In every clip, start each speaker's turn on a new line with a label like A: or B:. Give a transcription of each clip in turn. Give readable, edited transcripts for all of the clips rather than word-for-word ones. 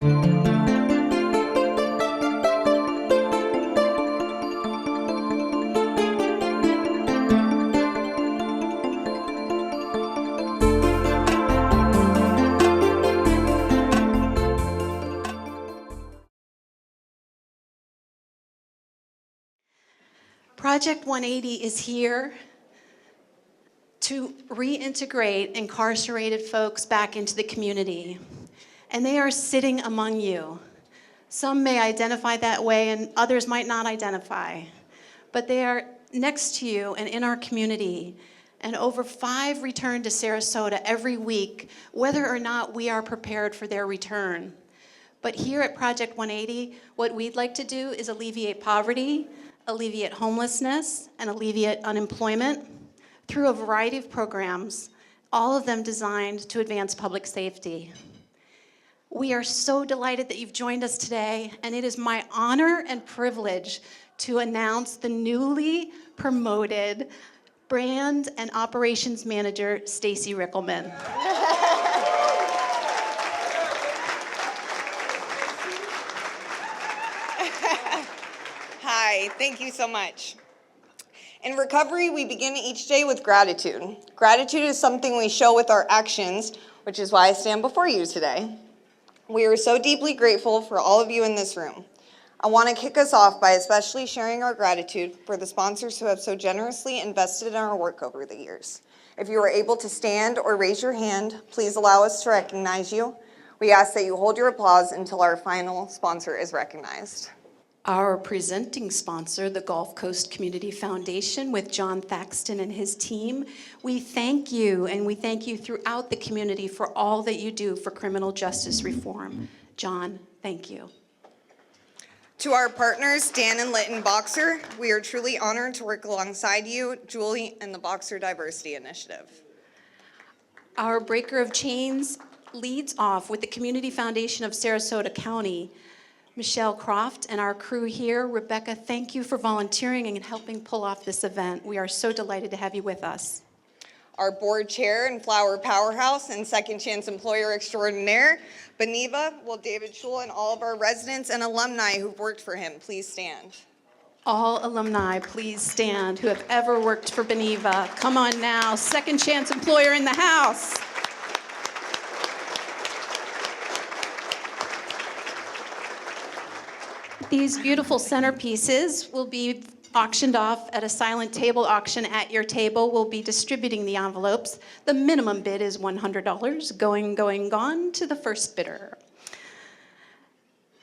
A: Project 180 is here to reintegrate incarcerated folks back into the community. And they are sitting among you. Some may identify that way and others might not identify. But they are next to you and in our community. And over 5 return to Sarasota every week, whether or not we are prepared for their return. But here at Project 180, what we'd like to do is alleviate poverty, alleviate homelessness, and alleviate unemployment through a variety of programs, all of them designed to advance public safety. We are so delighted that you've joined us today, and it is my honor and privilege to announce the newly promoted Brand and Operations Manager, Stacy Rickelman.
B: Hi, thank you so much. In recovery, we begin each day with gratitude. Gratitude is something we show with our actions, which is why I stand before you today. We are so deeply grateful for all of you in this room. I want to kick us off by especially sharing our gratitude for the sponsors who have so generously invested in our work over the years. If you are able to stand or raise your hand, please allow us to recognize you. We ask that you hold your applause until our final sponsor is recognized.
A: Our presenting sponsor, the Gulf Coast Community Foundation, with John Thaxton and his team. We thank you, and we thank you throughout the community for all that you do for criminal justice reform. John, thank you.
B: To our partners, Dan and Litton Boxer, we are truly honored to work alongside you, Julie, and the Boxer Diversity Initiative.
A: Our breaker of chains leads off with the Community Foundation of Sarasota County. Michelle Croft and our crew here. Rebecca, thank you for volunteering and helping pull off this event. We are so delighted to have you with us.
B: Our board chair and flower powerhouse and second chance employer extraordinaire, Beneva, David Schul, and all of our residents and alumni who've worked for him, please stand.
A: All alumni, please stand, who have ever worked for Beneva. Come on now, second chance employer in the house. These beautiful centerpieces will be auctioned off at a silent table auction at your table. We'll be distributing the envelopes. The minimum bid is $100, going, gone to the first bidder.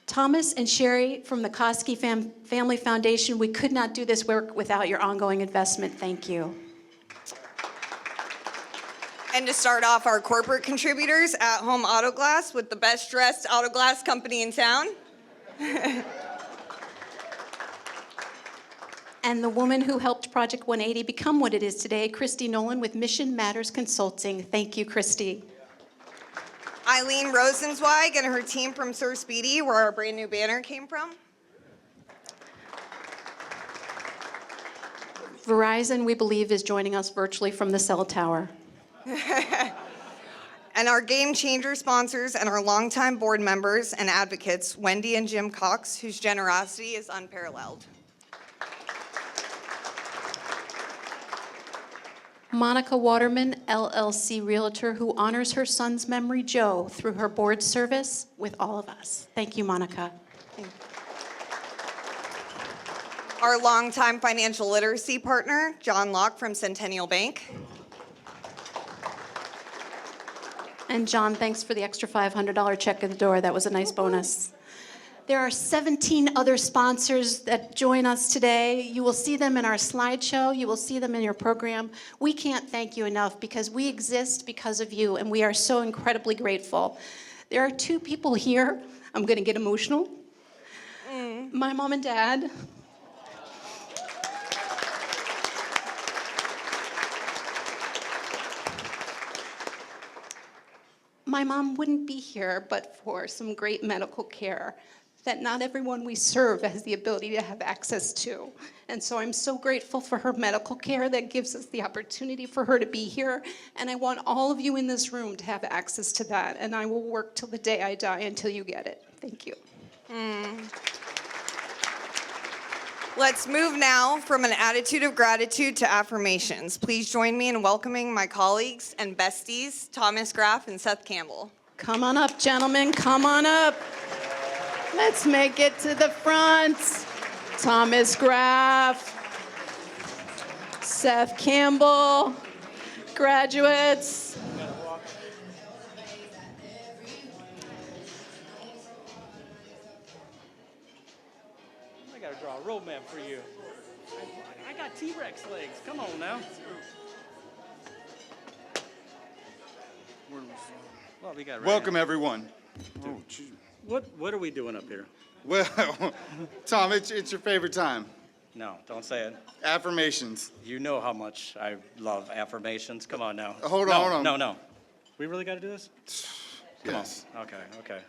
A: Thomas and Sherry from the Koski Family Foundation, we could not do this work without your ongoing investment. Thank you.
B: And to start off, our corporate contributors, At Home Auto Glass, with the best dressed auto glass company in town.
A: And the woman who helped Project 180 become what it is today, Christy Nolan with Mission Matters Consulting. Thank you, Christy.
B: Eileen Rosenzweig and her team from Sir Speedy, where our brand new banner came from.
A: Verizon, we believe, is joining us virtually from the cell tower.
B: And our Game Changer sponsors and our longtime board members and advocates, Wendy and Jim Cox, whose generosity is unparalleled.
A: Monica Waterman, LLC Realtor, who honors her son's memory, Joe, through her board service with all of us. Thank you, Monica.
B: Thank you. Our longtime financial literacy partner, John Locke from Centennial Bank.
A: And John, thanks for the extra $500 check at the door. That was a nice bonus. There are 17 other sponsors that join us today. You will see them in our slideshow. You will see them in your program. We can't thank you enough because we exist because of you, and we are so incredibly grateful. There are 2 people here. I'm going to get emotional. My mom and dad. My mom wouldn't be here but for some great medical care. that not everyone we serve has the ability to have access to. And so I'm so grateful for her medical care that gives us the opportunity for her to be here. And I want all of you in this room to have access to that. And I will work till the day I die until you get it. Thank you.
B: Let's move now from an attitude of gratitude to affirmations. Please join me in welcoming my colleagues and besties, Thomas Graff and Seth Campbell.
A: Come on up, gentlemen, come on up. Let's make it to the front. Thomas Graff, Seth Campbell, graduates.
C: I gotta draw a roadmap for you. I got T-Rex legs. Come on now. Well, we got
D: Welcome, everyone. Oh, gee.
C: What are we doing up here?
D: Well, Tom, it's your favorite time.
C: No, don't say it.
D: Affirmations.
C: You know how much I love affirmations. Come on now.
D: Hold
C: No,
D: on.
C: No. We really got to do this?
D: Yes.
C: Okay.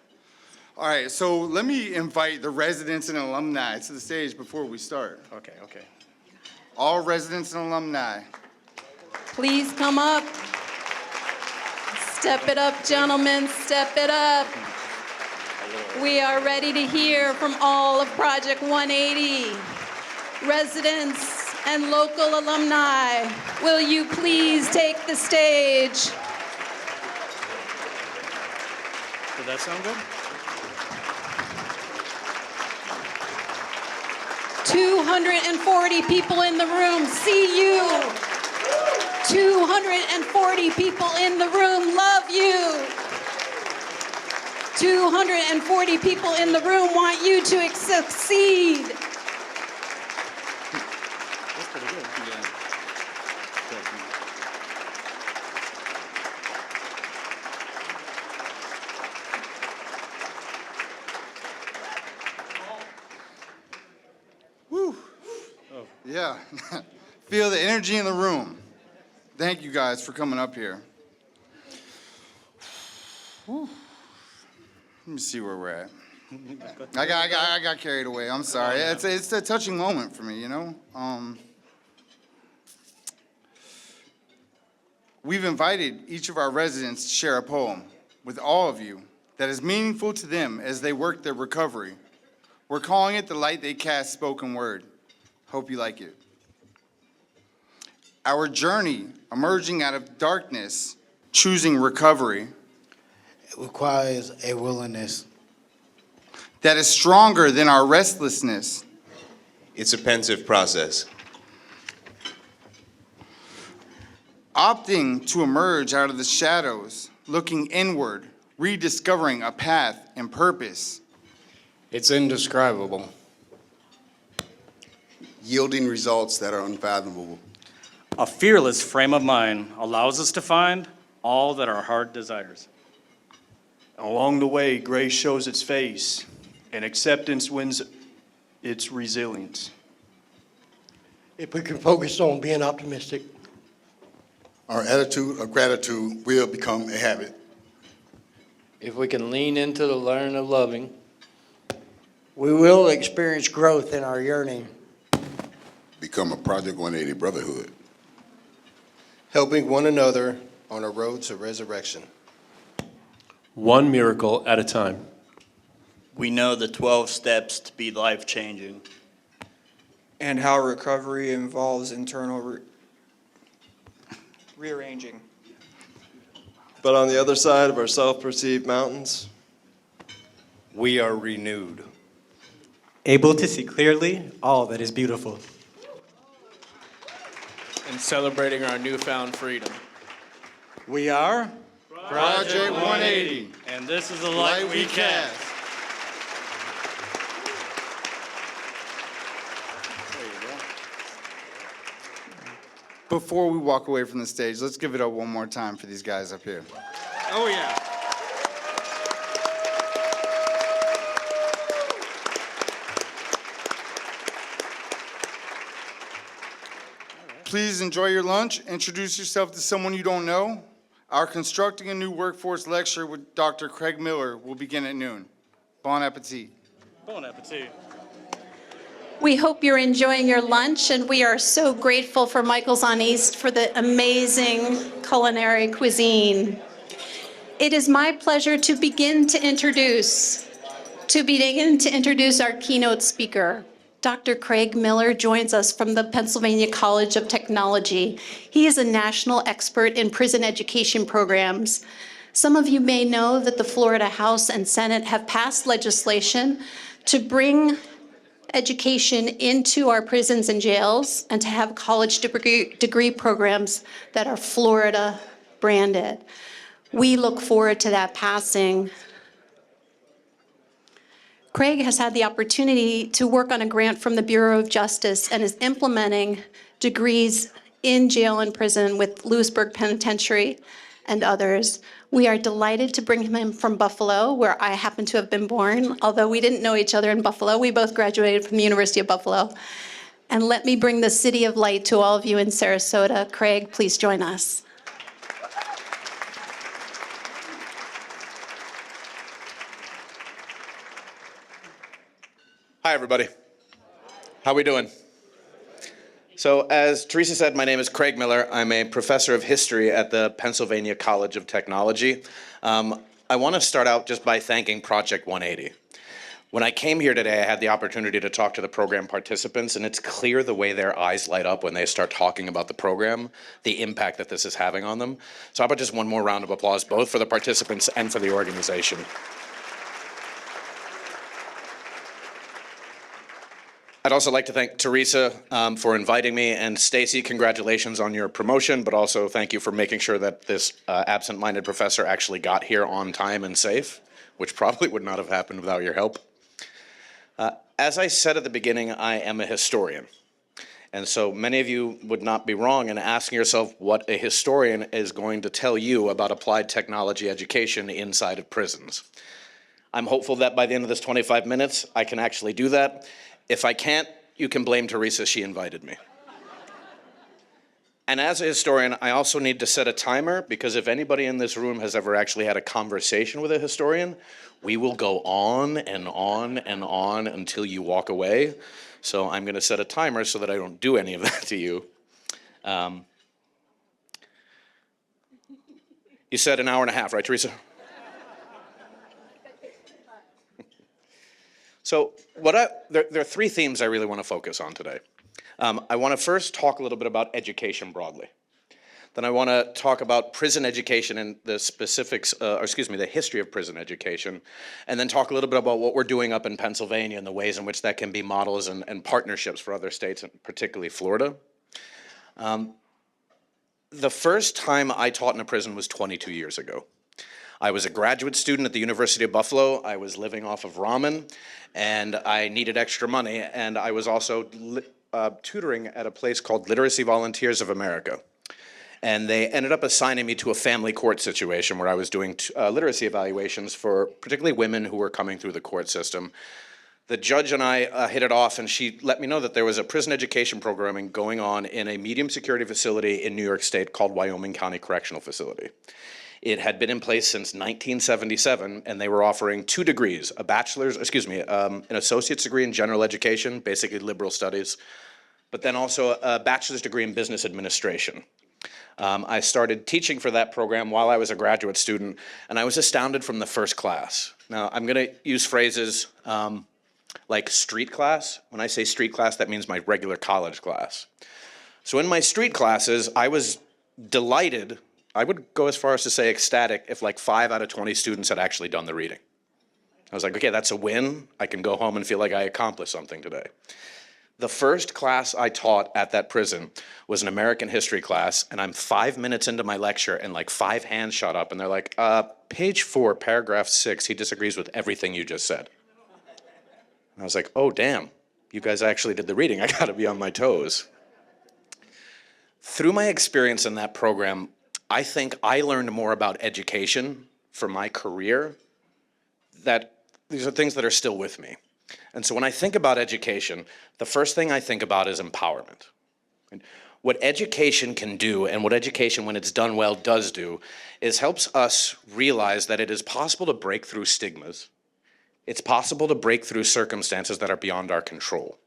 D: All right, so let me invite the residents and alumni to the stage before we start.
C: Okay.
D: All residents and alumni.
A: Please come up. Step it up, gentlemen, step it up. We are ready to hear from all of Project 180. Residents and local alumni, will you please take the stage?
C: Did that sound good?
A: 240 people in the room, see you. 240 people in the room love you. 240 people in the room want you to succeed.
C: That's pretty good.
D: Woo.
C: Oh.
D: Yeah. Feel the energy in the room. Thank you guys for coming up here. Whew. Let me see where we're at. I got carried away. I'm sorry. It's a touching moment for me, you know. We've invited each of our residents to share a poem with all of you that is meaningful to them as they work their recovery. We're calling it The Light They Cast Spoken Word. Hope you like it. Our journey emerging out of darkness, choosing recovery,
E: It requires a willingness.
D: that is stronger than our restlessness.
F: It's a pensive process.
D: Opting to emerge out of the shadows, looking inward, rediscovering a path and purpose.
E: It's indescribable.
G: Yielding results that are unfathomable.
C: A fearless frame of mind allows us to find all that our heart desires.
H: Along the way, grace shows its face, and acceptance wins its resilience.
I: If we can focus on being optimistic,
G: Our attitude of gratitude will become a habit.
J: If we can lean into the learning of loving,
I: we will experience growth in our yearning.
G: Become a Project 180 brotherhood.
F: Helping one another on a road to resurrection.
H: One miracle at a time.
K: We know the 12 steps to be life-changing.
L: And how recovery involves internal rearranging.
F: But on the other side of our self-perceived mountains,
J: we are renewed.
M: Able to see clearly all that is beautiful.
J: And celebrating our newfound freedom.
D: We are Project 180.
C: And this is the light we cast. There you go.
D: Before we walk away from the stage, let's give it up one more time for these guys up here.
C: Oh, yeah.
D: Please enjoy your lunch. Introduce yourself to someone you don't know. Our Constructing a New Workforce lecture with Dr. Craig Miller will begin at noon. Bon appetit.
C: Bon appetit.
A: We hope you're enjoying your lunch, and we are so grateful for Michael's on East for the amazing culinary cuisine. It is my pleasure to begin to introduce our keynote speaker. Dr. Craig Miller joins us from the Pennsylvania College of Technology. He is a national expert in prison education programs. Some of you may know that the Florida House and Senate have passed legislation to bring education into our prisons and jails and to have college degree programs that are Florida branded. We look forward to that passing. Craig has had the opportunity to work on a grant from the Bureau of Justice and is implementing degrees in jail and prison with Lewisburg Penitentiary and others. We are delighted to bring him from Buffalo, where I happen to have been born, although we didn't know each other in Buffalo. We both graduated from the University of Buffalo. And let me bring the City of Light to all of you in Sarasota. Craig, please join us.
N: Hi, everybody. How we doing? So, as Teresa said, my name is Craig Miller. I'm a professor of history at the Pennsylvania College of Technology. I want to start out just by thanking Project 180. When I came here today, I had the opportunity to talk to the program participants, and it's clear the way their eyes light up when they start talking about the program, the impact that this is having on them. So how about just one more round of applause, both for the participants and for the organization. I'd also like to thank Teresa for inviting me, and Stacy, congratulations on your promotion, but also thank you for making sure that this absent-minded professor actually got here on time and safe, which probably would not have happened without your help. As I said at the beginning, I am a historian. And so many of you would not be wrong in asking yourself what a historian is going to tell you about applied technology education inside of prisons. I'm hopeful that by the end of this 25 minutes, I can actually do that. If I can't, you can blame Teresa, she invited me. And as a historian, I also need to set a timer, because if anybody in this room has ever actually had a conversation with a historian, we will go on and on and on until you walk away. So I'm going to set a timer so that I don't do any of that to you. You said an hour and a half, right, Teresa? So there are three themes I really want to focus on today. I want to first talk a little bit about education broadly. Then I want to talk about prison education and the specifics, the history of prison education, and then talk a little bit about what we're doing up in Pennsylvania and the ways in which that can be models and partnerships for other states, and particularly Florida. The first time I taught in a prison was 22 years ago. I was a graduate student at the University of Buffalo. I was living off of ramen, and I needed extra money, and I was also tutoring at a place called Literacy Volunteers of America. And they ended up assigning me to a family court situation where I was doing literacy evaluations for particularly women who were coming through the court system. The judge and I hit it off, and she let me know that there was a prison education programming going on in a medium security facility in New York State called Wyoming County Correctional Facility. It had been in place since 1977, and they were offering 2 degrees, an associate's degree in general education, basically liberal studies, but then also a bachelor's degree in business administration. I started teaching for that program while I was a graduate student, and I was astounded from the first class. Now, I'm going to use phrases like street class. When I say street class, that means my regular college class. So in my street classes, I was delighted. I would go as far as to say ecstatic if like 5 out of 20 students had actually done the reading. I was like, okay, that's a win. I can go home and feel like I accomplished something today. The first class I taught at that prison was an American history class, and I'm 5 minutes into my lecture, and like 5 hands shot up, and they're like, page 4, paragraph 6, he disagrees with everything you just said. And I was like, oh, damn, you guys actually did the reading. I gotta be on my toes. Through my experience in that program, I think I learned more about education for my career, that these are things that are still with me. And so when I think about education, the first thing I think about is empowerment. What education can do, and what education, when it's done well, does do, is helps us realize that it is possible to break through stigmas, It's possible to break through circumstances that are beyond our control.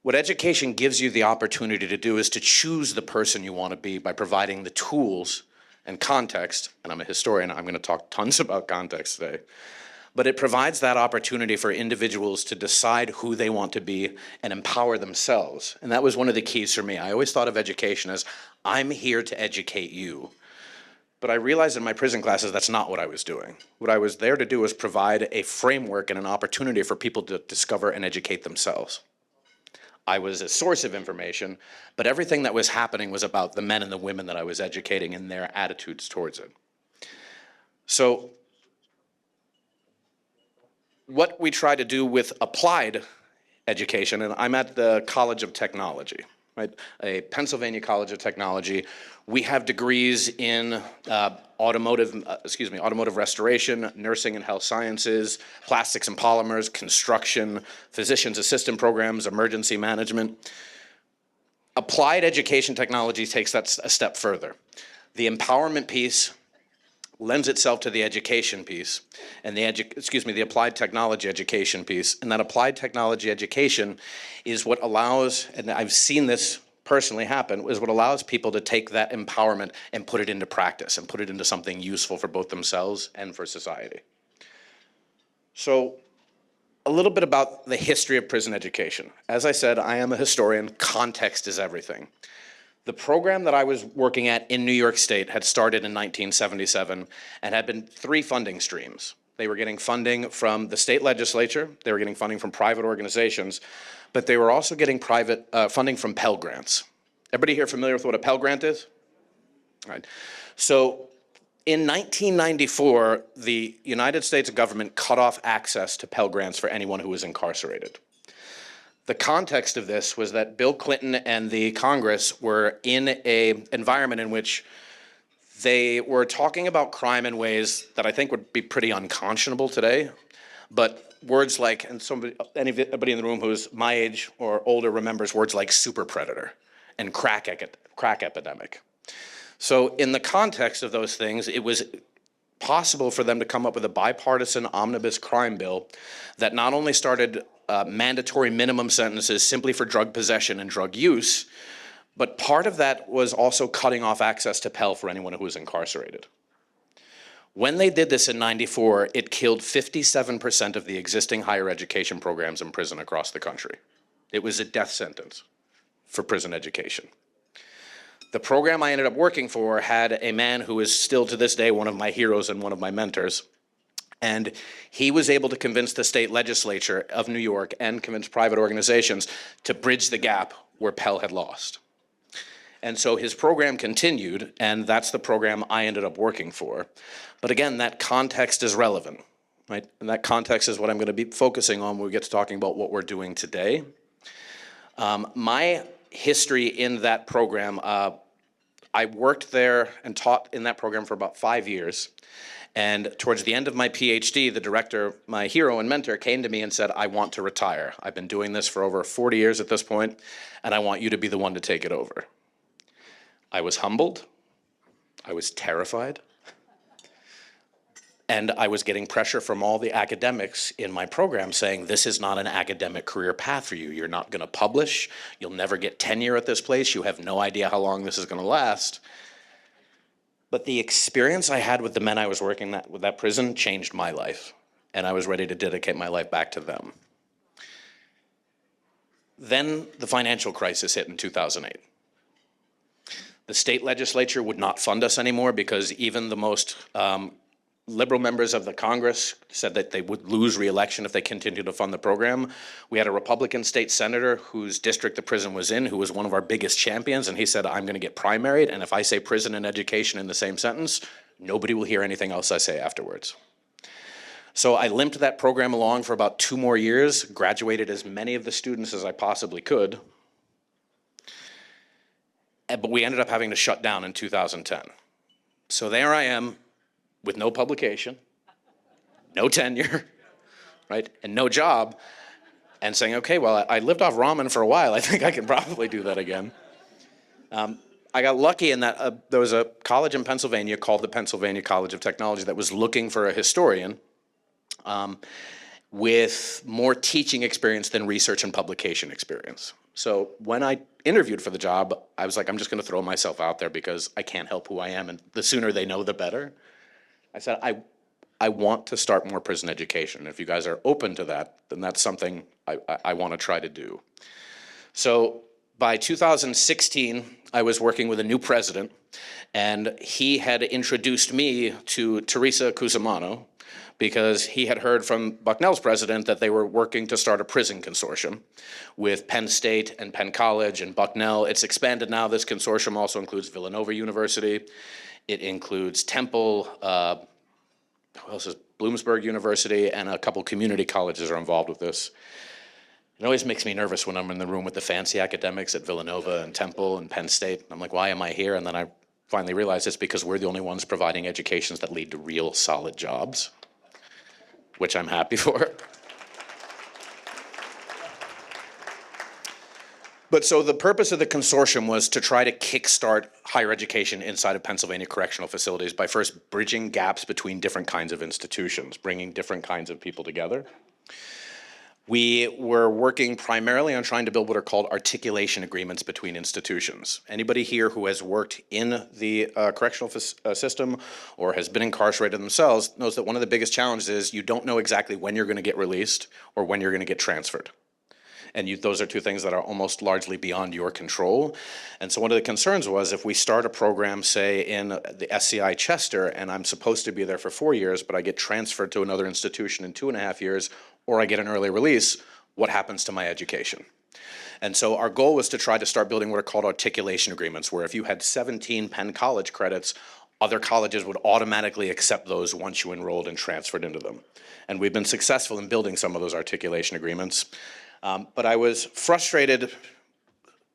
N: What education gives you the opportunity to do is to choose the person you want to be by providing the tools and context, and I'm a historian, I'm going to talk tons about context today, but it provides that opportunity for individuals to decide who they want to be and empower themselves. And that was one of the keys for me. I always thought of education as, I'm here to educate you. But I realized in my prison classes that's not what I was doing. What I was there to do was provide a framework and an opportunity for people to discover and educate themselves. I was a source of information, but everything that was happening was about the men and the women that I was educating and their attitudes towards it. So what we try to do with applied education, and I'm at the College of Technology, right? A Pennsylvania College of Technology. We have degrees in automotive restoration, nursing and health sciences, plastics and polymers, construction, physician's assistant programs, emergency management. Applied education technology takes that a step further. The empowerment piece lends itself to the education piece, and the applied technology education piece. And that applied technology education is what allows, and I've seen this personally happen, is what allows people to take that empowerment and put it into practice and put it into something useful for both themselves and for society. So a little bit about the history of prison education. As I said, I am a historian. Context is everything. The program that I was working at in New York State had started in 1977 and had been 3 funding streams. They were getting funding from the state legislature, they were getting funding from private organizations, but they were also getting private funding from Pell Grants. Everybody here familiar with what a Pell Grant is? All right. So in 1994, the United States government cut off access to Pell Grants for anyone who was incarcerated. The context of this was that Bill Clinton and the Congress were in an environment in which they were talking about crime in ways that I think would be pretty unconscionable today. But words like, and anybody in the room who's my age or older remembers words like super predator and crack epidemic. So in the context of those things, it was possible for them to come up with a bipartisan omnibus crime bill that not only started mandatory minimum sentences simply for drug possession and drug use, but part of that was also cutting off access to Pell for anyone who was incarcerated. When they did this in '94, it killed 57% of the existing higher education programs in prison across the country. It was a death sentence for prison education. The program I ended up working for had a man who is still to this day one of my heroes and one of my mentors. And he was able to convince the state legislature of New York and convince private organizations to bridge the gap where Pell had lost. And so his program continued, and that's the program I ended up working for. But again, that context is relevant, right? And that context is what I'm going to be focusing on when we get to talking about what we're doing today. My history in that program, I worked there and taught in that program for about 5 years. And towards the end of my PhD, the director, my hero and mentor, came to me and said, I want to retire. I've been doing this for over 40 years at this point, and I want you to be the one to take it over. I was humbled. I was terrified. And I was getting pressure from all the academics in my program saying, this is not an academic career path for you. You're not going to publish. You'll never get tenure at this place. You have no idea how long this is going to last. But the experience I had with the men I was working with that prison changed my life, and I was ready to dedicate my life back to them. Then the financial crisis hit in 2008. The state legislature would not fund us anymore because even the most liberal members of the Congress said that they would lose re-election if they continued to fund the program. We had a Republican state senator whose district the prison was in, who was one of our biggest champions, and he said, I'm going to get primaried, and if I say prison and education in the same sentence, nobody will hear anything else I say afterwards. So I limped that program along for about 2 more years, graduated as many of the students as I possibly could, but we ended up having to shut down in 2010. So there I am, with no publication, no tenure, right, and no job, and saying, okay, well, I lived off ramen for a while. I think I can probably do that again. I got lucky in that there was a college in Pennsylvania called the Pennsylvania College of Technology that was looking for a historian. with more teaching experience than research and publication experience. So when I interviewed for the job, I was like, I'm just going to throw myself out there because I can't help who I am, and the sooner they know, the better. I said, I want to start more prison education. If you guys are open to that, then that's something I want to try to do. So by 2016, I was working with a new president, and he had introduced me to Teresa Cusimano because he had heard from Bucknell's president that they were working to start a prison consortium with Penn State and Penn College and Bucknell. It's expanded now. This consortium also includes Villanova University. It includes Temple, who else is Bloomsburg University, and a couple community colleges are involved with this. It always makes me nervous when I'm in the room with the fancy academics at Villanova and Temple and Penn State. I'm like, why am I here? And then I finally realized it's because we're the only ones providing educations that lead to real solid jobs, which I'm happy for. But so the purpose of the consortium was to try to kickstart higher education inside of Pennsylvania correctional facilities by first bridging gaps between different kinds of institutions, bringing different kinds of people together. We were working primarily on trying to build what are called articulation agreements between institutions. Anybody here who has worked in the correctional system or has been incarcerated themselves knows that one of the biggest challenges is you don't know exactly when you're going to get released or when you're going to get transferred. And those are two things that are almost largely beyond your control. And so one of the concerns was if we start a program, say, in the SCI Chester, and I'm supposed to be there for 4 years, but I get transferred to another institution in 2.5 years, or I get an early release, what happens to my education? And so our goal was to try to start building what are called articulation agreements, where if you had 17 Penn College credits, other colleges would automatically accept those once you enrolled and transferred into them. And we've been successful in building some of those articulation agreements. But I was frustrated,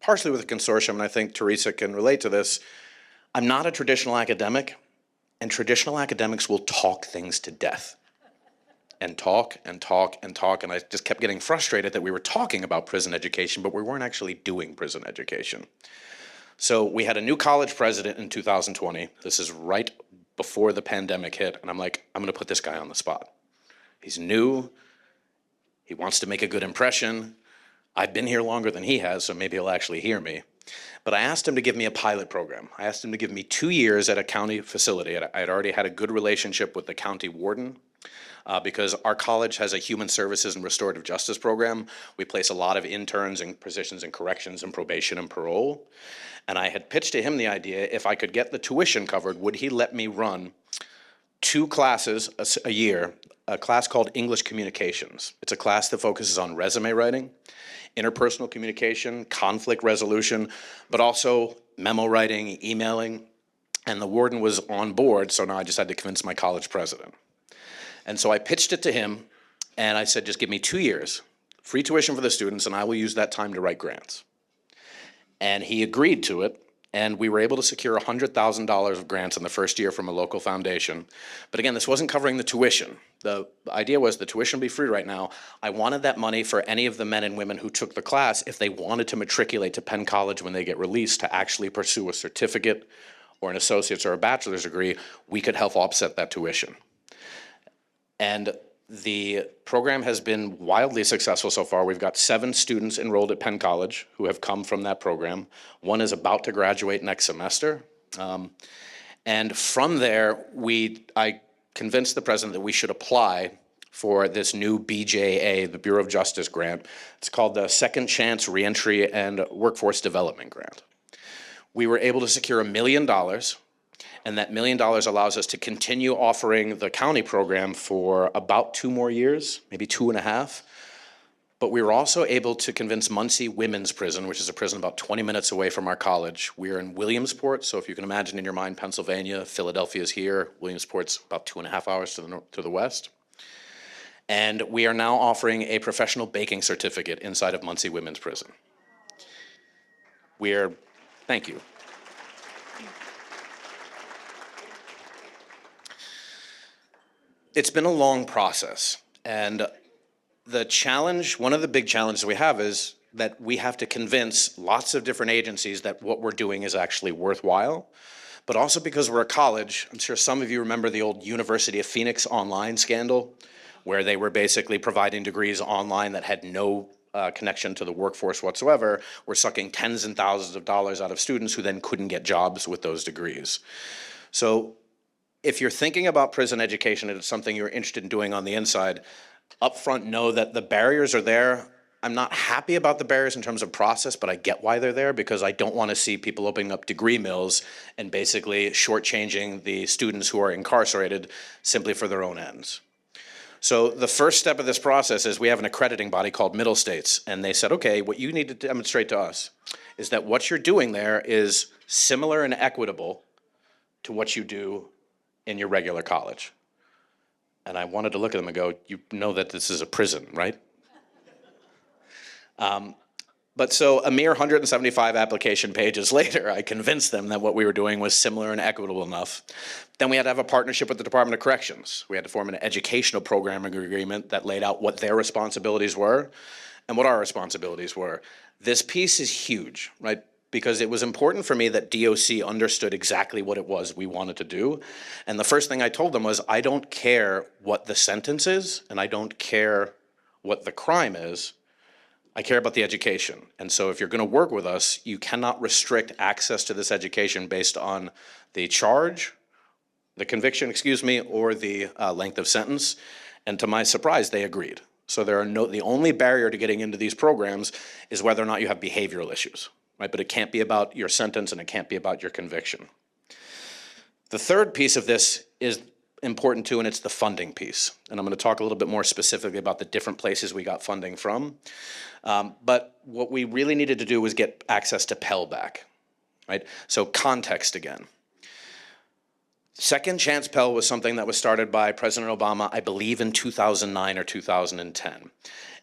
N: partially with the consortium, and I think Teresa can relate to this. I'm not a traditional academic, and traditional academics will talk things to death. And talk and talk and talk, and I just kept getting frustrated that we were talking about prison education, but we weren't actually doing prison education. So we had a new college president in 2020. This is right before the pandemic hit, and I'm like, I'm gonna put this guy on the spot. He's new, he wants to make a good impression. I've been here longer than he has, so maybe he'll actually hear me. But I asked him to give me a pilot program. I asked him to give me 2 years at a county facility. I had already had a good relationship with the county warden, because our college has a human services and restorative justice program. We place a lot of interns in positions in corrections and probation and parole. And I had pitched to him the idea, if I could get the tuition covered, would he let me run 2 classes a year, a class called English Communications. It's a class that focuses on resume writing, interpersonal communication, conflict resolution, but also memo writing, emailing. And the warden was on board, so now I just had to convince my college president. And so I pitched it to him, and I said, just give me 2 years, free tuition for the students, and I will use that time to write grants. And he agreed to it, and we were able to secure $100,000 of grants in the first year from a local foundation. But again, this wasn't covering the tuition. The idea was the tuition would be free right now. I wanted that money for any of the men and women who took the class, if they wanted to matriculate to Penn College when they get released, to actually pursue a certificate or an associate's or a bachelor's degree, we could help offset that tuition. And the program has been wildly successful so far. We've got 7 students enrolled at Penn College who have come from that program. One is about to graduate next semester. And from there, I convinced the president that we should apply for this new BJA, the Bureau of Justice grant. It's called the Second Chance Reentry and Workforce Development Grant. We were able to secure $1 million. And that $1 million allows us to continue offering the county program for about 2 more years, maybe 2.5. But we were also able to convince Muncie Women's Prison, which is a prison about 20 minutes away from our college. We're in Williamsport, so if you can imagine in your mind, Pennsylvania, Philadelphia is here. Williamsport's about 2.5 hours to the west. And we are now offering a professional baking certificate inside of Muncie Women's Prison. Thank you. It's been a long process, and one of the big challenges we have is that we have to convince lots of different agencies that what we're doing is actually worthwhile, but also because we're a college. I'm sure some of you remember the old University of Phoenix online scandal, where they were basically providing degrees online that had no connection to the workforce whatsoever, were sucking tens and thousands of dollars out of students who then couldn't get jobs with those degrees. So if you're thinking about prison education and it's something you're interested in doing on the inside, upfront know that the barriers are there. I'm not happy about the barriers in terms of process, but I get why they're there, because I don't want to see people opening up degree mills and basically shortchanging the students who are incarcerated simply for their own ends. So the first step of this process is we have an accrediting body called Middle States, and they said, okay, what you need to demonstrate to us is that what you're doing there is similar and equitable to what you do in your regular college. And I wanted to look at them and go, you know that this is a prison, right? But so a mere 175 application pages later, I convinced them that what we were doing was similar and equitable enough. Then we had to have a partnership with the Department of Corrections. We had to form an educational programming agreement that laid out what their responsibilities were and what our responsibilities were. This piece is huge, right? Because it was important for me that DOC understood exactly what it was we wanted to do. And the first thing I told them was, I don't care what the sentence is, and I don't care what the crime is. I care about the education. And so if you're going to work with us, you cannot restrict access to this education based on the charge, the conviction, or the length of sentence. And to my surprise, they agreed. So the only barrier to getting into these programs is whether or not you have behavioral issues, right? But it can't be about your sentence and it can't be about your conviction. The third piece of this is important too, and it's the funding piece. And I'm going to talk a little bit more specifically about the different places we got funding from. But what we really needed to do was get access to Pell back, right? So context again. Second Chance Pell was something that was started by President Obama, I believe in 2009 or 2010.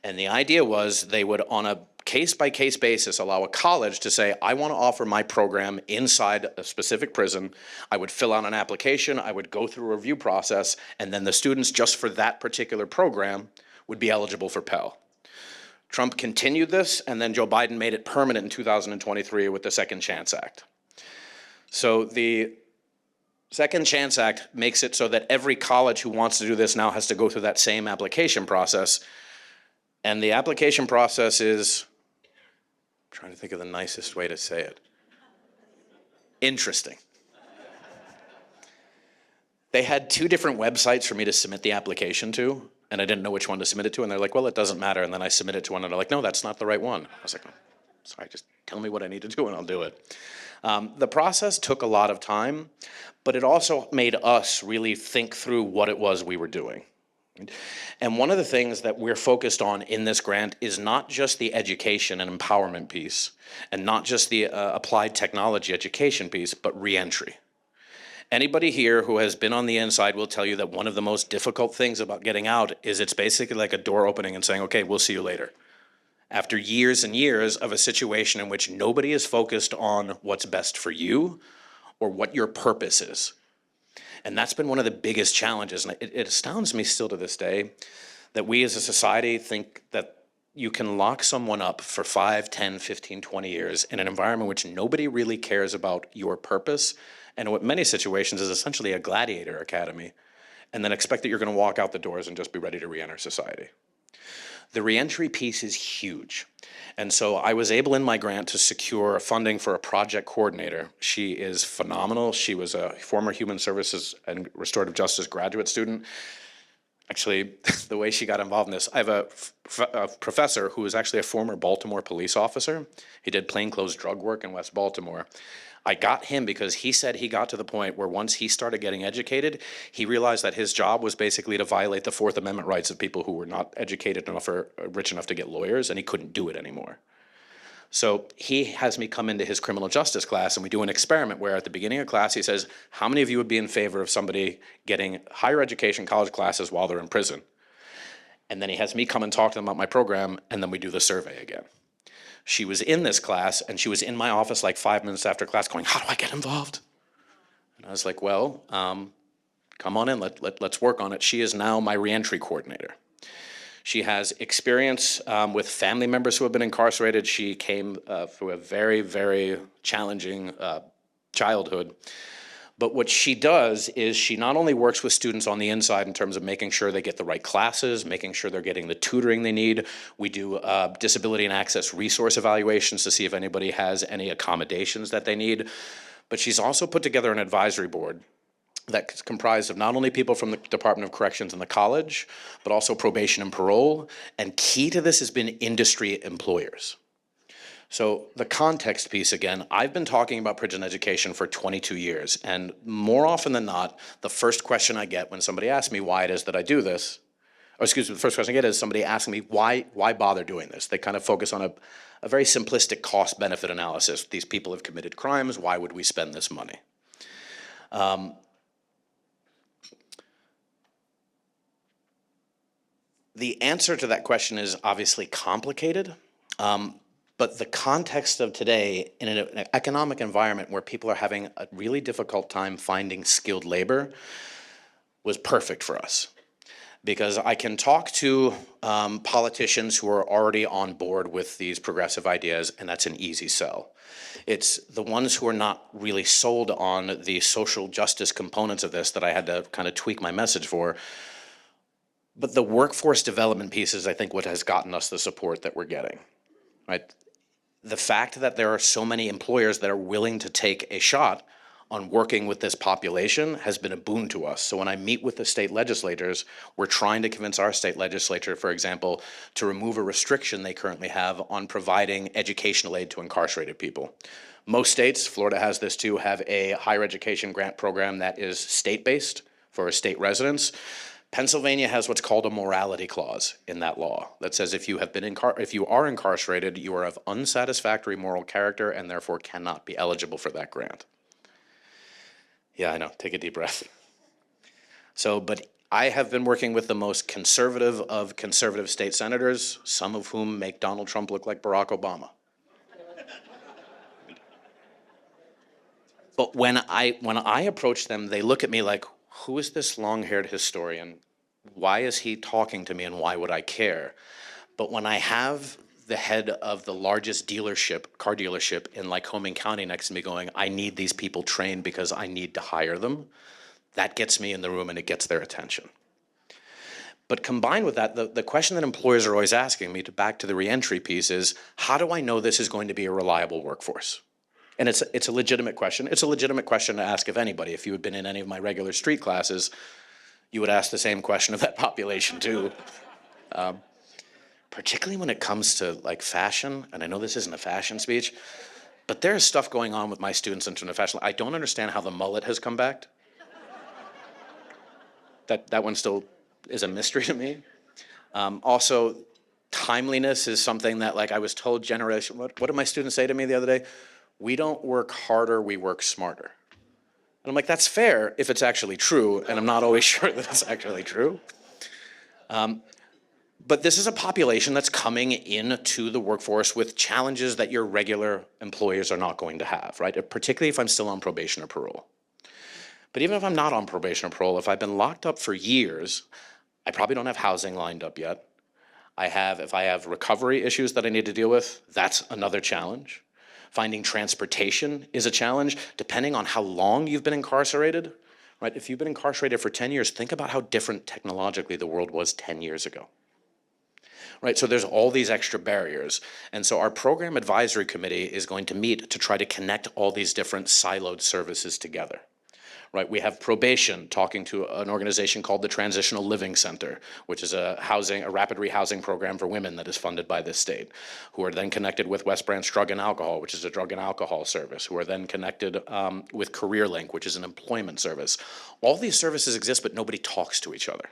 N: And the idea was they would, on a case-by-case basis, allow a college to say, I want to offer my program inside a specific prison. I would fill out an application, I would go through a review process, and then the students just for that particular program would be eligible for Pell. Trump continued this, and then Joe Biden made it permanent in 2023 with the Second Chance Act. So the Second Chance Act makes it so that every college who wants to do this now has to go through that same application process. And the application process is, I'm trying to think of the nicest way to say it, interesting. They had two different websites for me to submit the application to, and I didn't know which one to submit it to, and they're like, well, it doesn't matter. And then I submit it to one, and they're like, no, that's not the right one. I was like, oh, sorry, just tell me what I need to do, and I'll do it. The process took a lot of time, but it also made us really think through what it was we were doing. And one of the things that we're focused on in this grant is not just the education and empowerment piece, and not just the applied technology education piece, but reentry. Anybody here who has been on the inside will tell you that one of the most difficult things about getting out is it's basically like a door opening and saying, okay, we'll see you later. After years and years of a situation in which nobody is focused on what's best for you or what your purpose is. And that's been one of the biggest challenges. And it astounds me still to this day that we as a society think that you can lock someone up for 5, 10, 15, 20 years in an environment in which nobody really cares about your purpose, and what many situations is essentially a gladiator academy, and then expect that you're going to walk out the doors and just be ready to re-enter society. The reentry piece is huge. And so I was able in my grant to secure funding for a project coordinator. She is phenomenal. She was a former Human Services and Restorative Justice graduate student. Actually, the way she got involved in this, I have a professor who is actually a former Baltimore police officer. He did plainclothes drug work in West Baltimore. I got him because he said he got to the point where once he started getting educated, he realized that his job was basically to violate the Fourth Amendment rights of people who were not educated enough or rich enough to get lawyers, and he couldn't do it anymore. So he has me come into his criminal justice class, and we do an experiment where at the beginning of class he says, how many of you would be in favor of somebody getting higher education college classes while they're in prison? And then he has me come and talk to them about my program, and then we do the survey again. She was in this class, and she was in my office like 5 minutes after class going, how do I get involved? And I was like, well, come on in, let's work on it. She is now my reentry coordinator. She has experience with family members who have been incarcerated. She came through a very, very challenging childhood. But what she does is she not only works with students on the inside in terms of making sure they get the right classes, making sure they're getting the tutoring they need. We do disability and access resource evaluations to see if anybody has any accommodations that they need. But she's also put together an advisory board that's comprised of not only people from the Department of Corrections and the college, but also probation and parole. And key to this has been industry employers. So the context piece again, I've been talking about prison education for 22 years, and more often than not, the first question I get when somebody asks me why it is that I do this, or excuse me, the first question I get is somebody asking me why bother doing this? They kind of focus on a very simplistic cost-benefit analysis. These people have committed crimes, why would we spend this money? The answer to that question is obviously complicated. But the context of today, in an economic environment where people are having a really difficult time finding skilled labor, was perfect for us. Because I can talk to politicians who are already on board with these progressive ideas, and that's an easy sell. It's the ones who are not really sold on the social justice components of this that I had to kind of tweak my message for. But the workforce development piece is, I think, what has gotten us the support that we're getting, right? The fact that there are so many employers that are willing to take a shot on working with this population has been a boon to us. So when I meet with the state legislators, we're trying to convince our state legislature, for example, to remove a restriction they currently have on providing educational aid to incarcerated people. Most states, Florida has this too, have a higher education grant program that is state-based for state residents. Pennsylvania has what's called a morality clause in that law that says if you are incarcerated, you are of unsatisfactory moral character and therefore cannot be eligible for that grant. Yeah, I know, take a deep breath. So, but I have been working with the most conservative of conservative state senators, some of whom make Donald Trump look like Barack Obama. But when I approach them, they look at me like, who is this long-haired historian? Why is he talking to me and why would I care? But when I have the head of the largest car dealership in Lycoming County next to me going, I need these people trained because I need to hire them, that gets me in the room and it gets their attention. But combined with that, the question that employers are always asking me, back to the reentry piece, is how do I know this is going to be a reliable workforce? And it's a legitimate question. It's a legitimate question to ask of anybody. If you had been in any of my regular street classes, you would ask the same question of that population too. Particularly when it comes to like fashion, and I know this isn't a fashion speech, but there's stuff going on with my students in terms of fashion. I don't understand how the mullet has come back. That one still is a mystery to me. Also, timeliness is something that, like, I was told what did my students say to me the other day? We don't work harder, we work smarter. And I'm like, that's fair if it's actually true, and I'm not always sure that it's actually true. But this is a population that's coming into the workforce with challenges that your regular employers are not going to have, right? Particularly if I'm still on probation or parole. But even if I'm not on probation or parole, if I've been locked up for years, I probably don't have housing lined up yet. If I have recovery issues that I need to deal with, that's another challenge. Finding transportation is a challenge, depending on how long you've been incarcerated, right? If you've been incarcerated for 10 years, think about how different technologically the world was 10 years ago. Right, so there's all these extra barriers. And so our program advisory committee is going to meet to try to connect all these different siloed services together. Right, we have probation talking to an organization called the Transitional Living Center, which is a rapid rehousing program for women that is funded by this state, who are then connected with West Branch Drug and Alcohol, which is a drug and alcohol service, who are then connected with CareerLink, which is an employment service. All these services exist, but nobody talks to each other.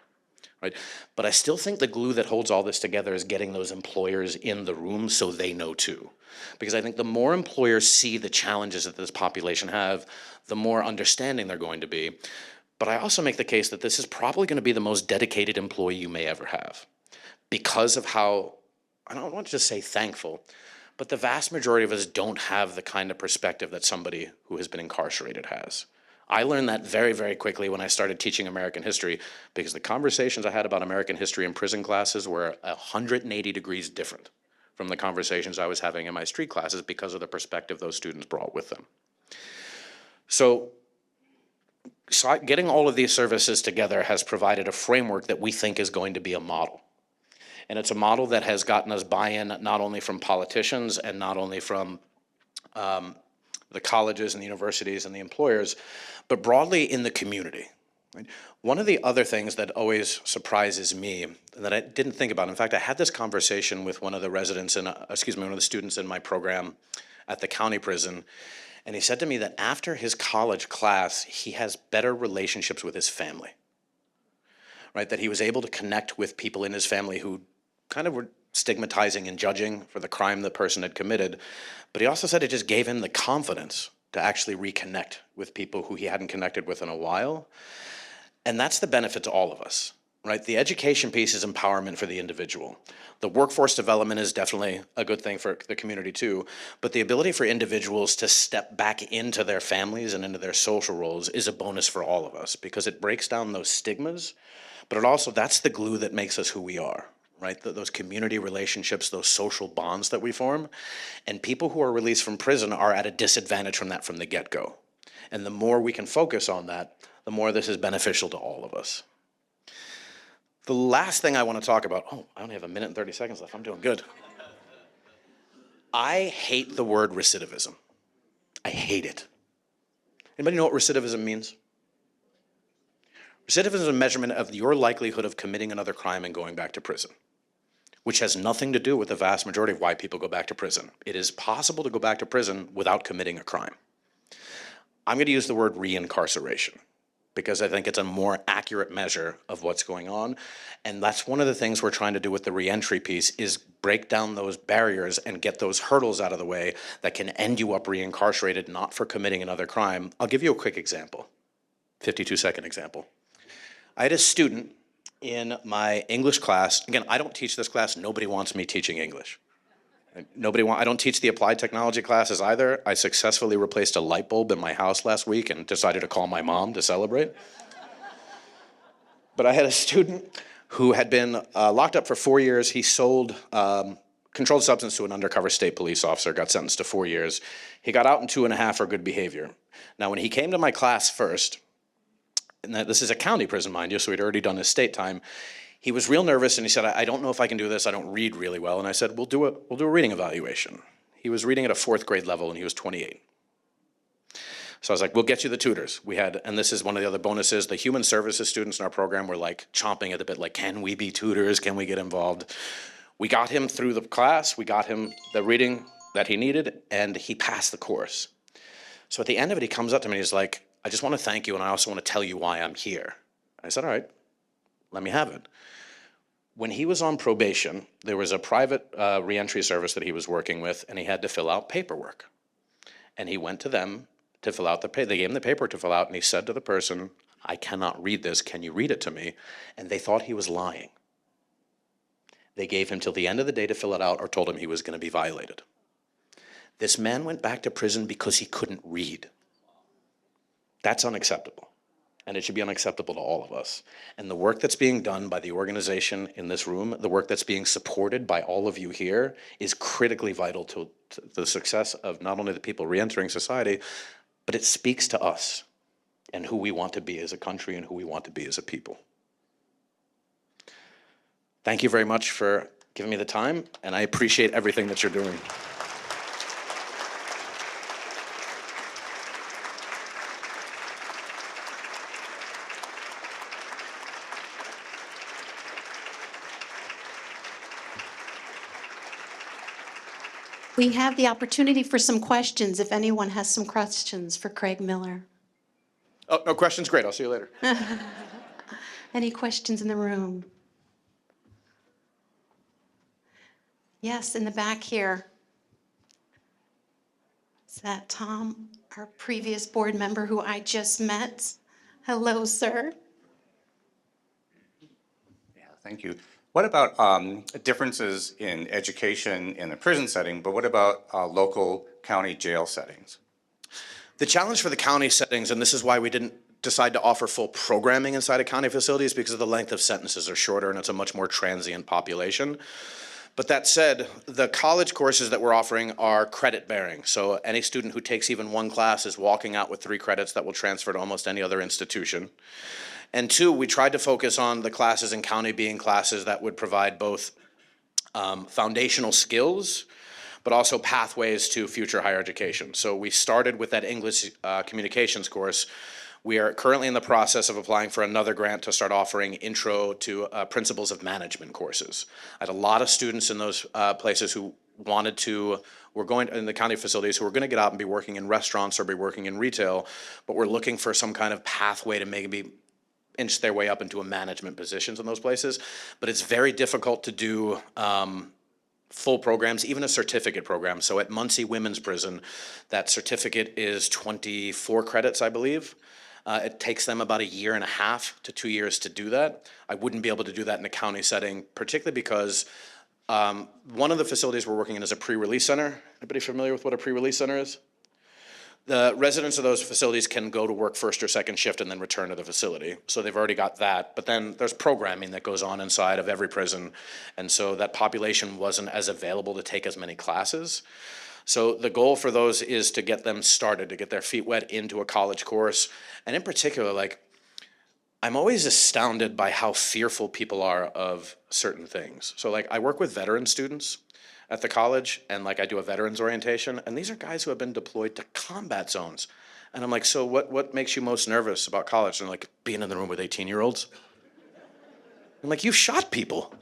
N: Right? But I still think the glue that holds all this together is getting those employers in the room so they know too. Because I think the more employers see the challenges that this population have, the more understanding they're going to be. But I also make the case that this is probably going to be the most dedicated employee you may ever have. Because of how, I don't want to just say thankful, but the vast majority of us don't have the kind of perspective that somebody who has been incarcerated has. I learned that very, very quickly when I started teaching American history, because the conversations I had about American history in prison classes were 180 degrees different from the conversations I was having in my street classes because of the perspective those students brought with them. So getting all of these services together has provided a framework that we think is going to be a model. And it's a model that has gotten us buy-in not only from politicians and not only from the colleges and the universities and the employers, but broadly in the community. Right? One of the other things that always surprises me that I didn't think about, in fact, I had this conversation with one of the residents in, one of the students in my program at the county prison, and he said to me that after his college class, he has better relationships with his family, right? That he was able to connect with people in his family who kind of were stigmatizing and judging for the crime the person had committed. But he also said it just gave him the confidence to actually reconnect with people who he hadn't connected with in a while. And that's the benefit to all of us, right? The education piece is empowerment for the individual. The workforce development is definitely a good thing for the community too, but the ability for individuals to step back into their families and into their social roles is a bonus for all of us because it breaks down those stigmas, but it also, that's the glue that makes us who we are, right? Those community relationships, those social bonds that we form, and people who are released from prison are at a disadvantage from that from the get-go. And the more we can focus on that, the more this is beneficial to all of us. The last thing I want to talk about, I only have 1 minute and 30 seconds left, I'm doing good. I hate the word recidivism. I hate it. Anybody know what recidivism means? Recidivism is a measurement of your likelihood of committing another crime and going back to prison, which has nothing to do with the vast majority of why people go back to prison. It is possible to go back to prison without committing a crime. I'm going to use the word reincarceration, because I think it's a more accurate measure of what's going on. And that's one of the things we're trying to do with the reentry piece is break down those barriers and get those hurdles out of the way that can end you up reincarcerated, not for committing another crime. I'll give you a quick example, 52-second example. I had a student in my English class. Again, I don't teach this class. Nobody wants me teaching English. I don't teach the applied technology classes either. I successfully replaced a light bulb in my house last week and decided to call my mom to celebrate. But I had a student who had been locked up for 4 years. He sold controlled substance to an undercover state police officer, got sentenced to 4 years. He got out in 2.5 for good behavior. Now, when he came to my class first, and this is a county prison, mind you, so he'd already done his state time, he was real nervous and he said, I don't know if I can do this. I don't read really well. And I said, we'll do a reading evaluation. He was reading at a 4th grade level and he was 28. So I was like, we'll get you the tutors. We had, and this is one of the other bonuses, the human services students in our program were like chomping at the bit, like, can we be tutors? Can we get involved? We got him through the class. We got him the reading that he needed and he passed the course. So at the end of it, he comes up to me and he's like, I just want to thank you and I also want to tell you why I'm here. I said, all right, let me have it. When he was on probation, there was a private reentry service that he was working with, and he had to fill out paperwork. And he went to them to fill out they gave him the paperwork to fill out, and he said to the person, I cannot read this, can you read it to me? And they thought he was lying. They gave him till the end of the day to fill it out or told him he was going to be violated. This man went back to prison because he couldn't read. That's unacceptable. And it should be unacceptable to all of us. And the work that's being done by the organization in this room, the work that's being supported by all of you here, is critically vital to the success of not only the people reentering society, but it speaks to us and who we want to be as a country and who we want to be as a people. Thank you very much for giving me the time, and I appreciate everything that you're doing.
A: We have the opportunity for some questions if anyone has some questions for Craig Miller.
N: Oh, no questions? Great, I'll see you later.
A: Any questions in the room? Yes, in the back here. Is that Tom, our previous board member who I just met? Hello, sir.
O: Yeah, thank you. What about differences in education in the prison setting, but what about local county jail settings?
N: The challenge for the county settings, and this is why we didn't decide to offer full programming inside of county facilities, because of the length of sentences are shorter and it's a much more transient population. But that said, the college courses that we're offering are credit bearing. So any student who takes even one class is walking out with 3 credits that will transfer to almost any other institution. And 2, we tried to focus on the classes in county being classes that would provide both foundational skills, but also pathways to future higher education. So we started with that English communications course. We are currently in the process of applying for another grant to start offering intro to principles of management courses. I had a lot of students in those places who wanted to, were going in the county facilities who were gonna get out and be working in restaurants or be working in retail, but were looking for some kind of pathway to maybe inch their way up into a management positions in those places. But it's very difficult to do full programs, even a certificate program. So at Muncie Women's Prison, that certificate is 24 credits, I believe. It takes them about 1.5 to 2 years to do that. I wouldn't be able to do that in a county setting, particularly because one of the facilities we're working in is a pre-release center. Anybody familiar with what a pre-release center is? The residents of those facilities can go to work first or second shift and then return to the facility. So they've already got that. But then there's programming that goes on inside of every prison. And so that population wasn't as available to take as many classes. So the goal for those is to get them started, to get their feet wet into a college course. And in particular, like, I'm always astounded by how fearful people are of certain things. So like, I work with veteran students at the college, and like I do a veterans orientation, and these are guys who have been deployed to combat zones. And I'm like, so what makes you most nervous about college? And like, being in the room with 18-year-olds. I'm like, you've shot people.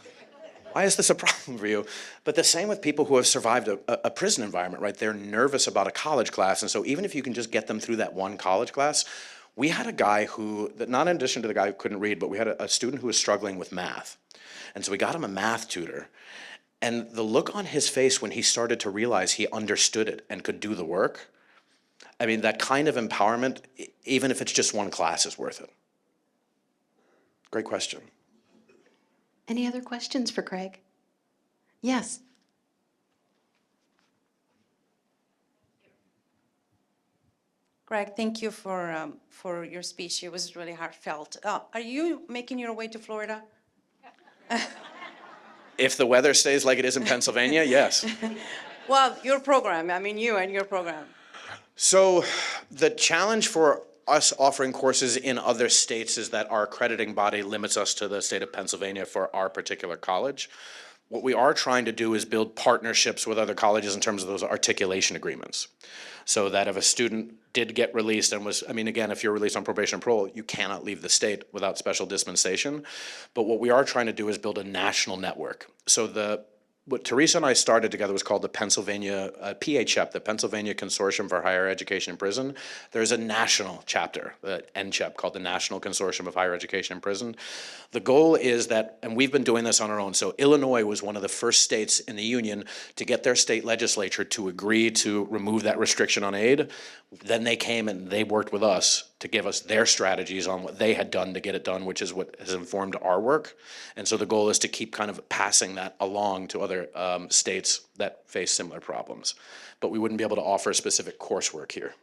N: Why is this a problem for you? But the same with people who have survived a prison environment, right? They're nervous about a college class, and so even if you can just get them through that one college class, we had a guy who, not in addition to the guy who couldn't read, but we had a student who was struggling with math. And so we got him a math tutor. And the look on his face when he started to realize he understood it and could do the work, I mean, that kind of empowerment, even if it's just one class, is worth it. Great question.
A: Any other questions for Craig? Yes.
P: Greg, thank you for your speech. It was really heartfelt. Are you making your way to Florida?
N: If the weather stays like it is in Pennsylvania, yes.
P: Well, your program, I mean you and your program.
N: So the challenge for us offering courses in other states is that our accrediting body limits us to the state of Pennsylvania for our particular college. What we are trying to do is build partnerships with other colleges in terms of those articulation agreements. So that if a student did get released and was, I mean, again, if you're released on probation and parole, you cannot leave the state without special dispensation. But what we are trying to do is build a national network. So what Teresa and I started together was called the Pennsylvania PHEP, the Pennsylvania Consortium for Higher Education in Prison. There's a national chapter, the NCHEP, called the National Consortium of Higher Education in Prison. The goal is that, and we've been doing this on our own, so Illinois was one of the first states in the union to get their state legislature to agree to remove that restriction on aid. Then they came and they worked with us to give us their strategies on what they had done to get it done, which is what has informed our work. And so the goal is to keep kind of passing that along to other states that face similar problems. But we wouldn't be able to offer specific coursework here.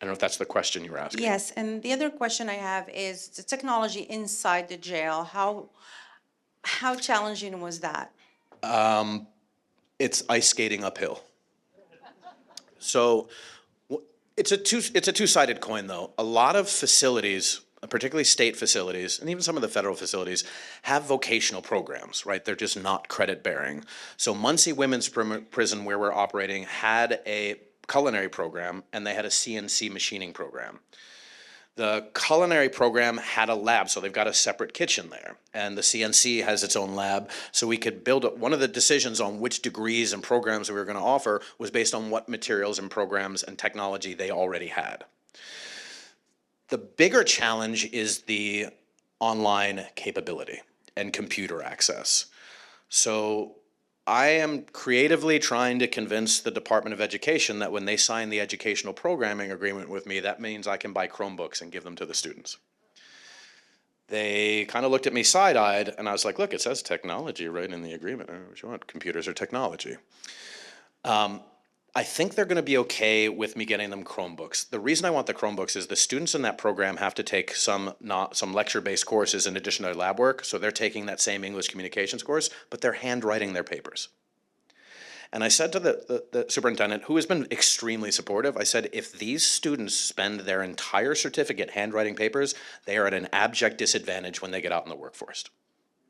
N: I don't know if that's the question you were asking.
P: Yes, and the other question I have is the technology inside the jail. How challenging was that?
N: It's ice skating uphill. So it's a two-sided coin, though. A lot of facilities, particularly state facilities, and even some of the federal facilities, have vocational programs, right? They're just not credit-bearing. So Muncie Women's Prison, where we're operating, had a culinary program, and they had a CNC machining program. The culinary program had a lab, so they've got a separate kitchen there. And the CNC has its own lab, so we could build up. One of the decisions on which degrees and programs we were going to offer was based on what materials and programs and technology they already had. The bigger challenge is the online capability and computer access. So I am creatively trying to convince the Department of Education that when they sign the educational programming agreement with me, that means I can buy Chromebooks and give them to the students. They kind of looked at me side-eyed, and I was like, look, it says technology right in the agreement. What you want? Computers are technology. I think they're going to be okay with me getting them Chromebooks. The reason I want the Chromebooks is the students in that program have to take some lecture-based courses in addition to their lab work, so they're taking that same English communications course, but they're handwriting their papers. And I said to the superintendent, who has been extremely supportive, I said, if these students spend their entire certificate handwriting papers, they are at an abject disadvantage when they get out in the workforce.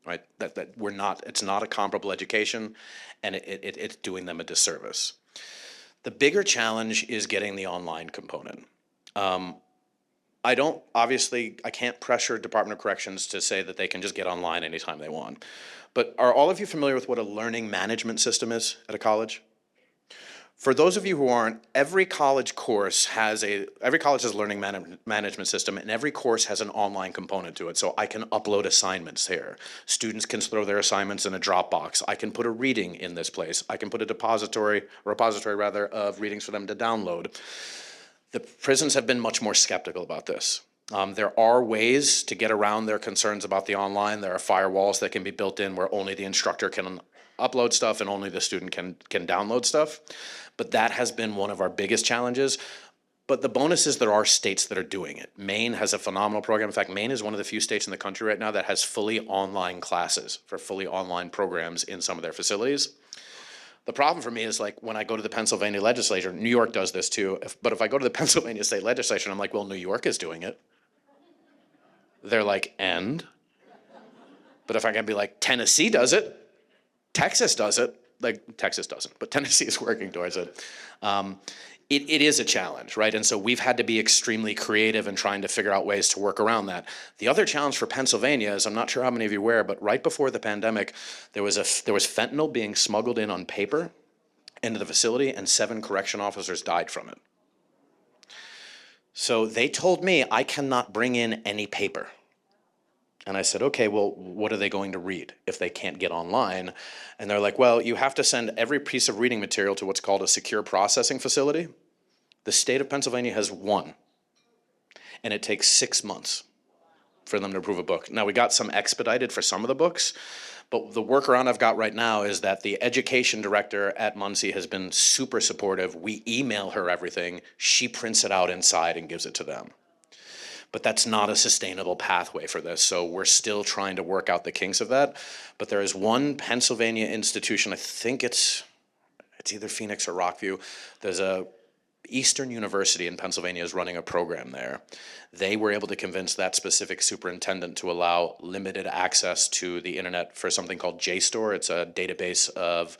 N: Right? That we're not, it's not a comparable education, and it's doing them a disservice. The bigger challenge is getting the online component. I can't pressure Department of Corrections to say that they can just get online anytime they want. But are all of you familiar with what a learning management system is at a college? For those of you who aren't, every college has a learning management system, and every course has an online component to it. So I can upload assignments here. Students can throw their assignments in a Dropbox. I can put a reading in this place. I can put a repository of readings for them to download. The prisons have been much more skeptical about this. There are ways to get around their concerns about the online. There are firewalls that can be built in where only the instructor can upload stuff and only the student can download stuff. But that has been one of our biggest challenges. But the bonus is there are states that are doing it. Maine has a phenomenal program. In fact, Maine is one of the few states in the country right now that has fully online classes for fully online programs in some of their facilities. The problem for me is, like, when I go to the Pennsylvania legislature, New York does this too, but if I go to the Pennsylvania state legislature, I'm like, well, New York is doing it. They're like, and? But if I can be like, Tennessee does it, Texas does it, like, Texas doesn't, but Tennessee is working towards it. It is a challenge, right? And so we've had to be extremely creative in trying to figure out ways to work around that. The other challenge for Pennsylvania is, I'm not sure how many of you are aware, but right before the pandemic, there was fentanyl being smuggled in on paper into the facility, and 7 correction officers died from it. So they told me I cannot bring in any paper. And I said, okay, well, what are they going to read if they can't get online? And they're like, well, you have to send every piece of reading material to what's called a secure processing facility. The state of Pennsylvania has 1, and it takes 6 months for them to approve a book. Now, we got some expedited for some of the books, but the workaround I've got right now is that the education director at Muncie has been super supportive. We email her everything. She prints it out inside and gives it to them. But that's not a sustainable pathway for this, so we're still trying to work out the kinks of that. But there is one Pennsylvania institution, I think it's either Phoenix or Rockview. There's a Eastern University in Pennsylvania is running a program there. They were able to convince that specific superintendent to allow limited access to the internet for something called JSTOR. It's a database of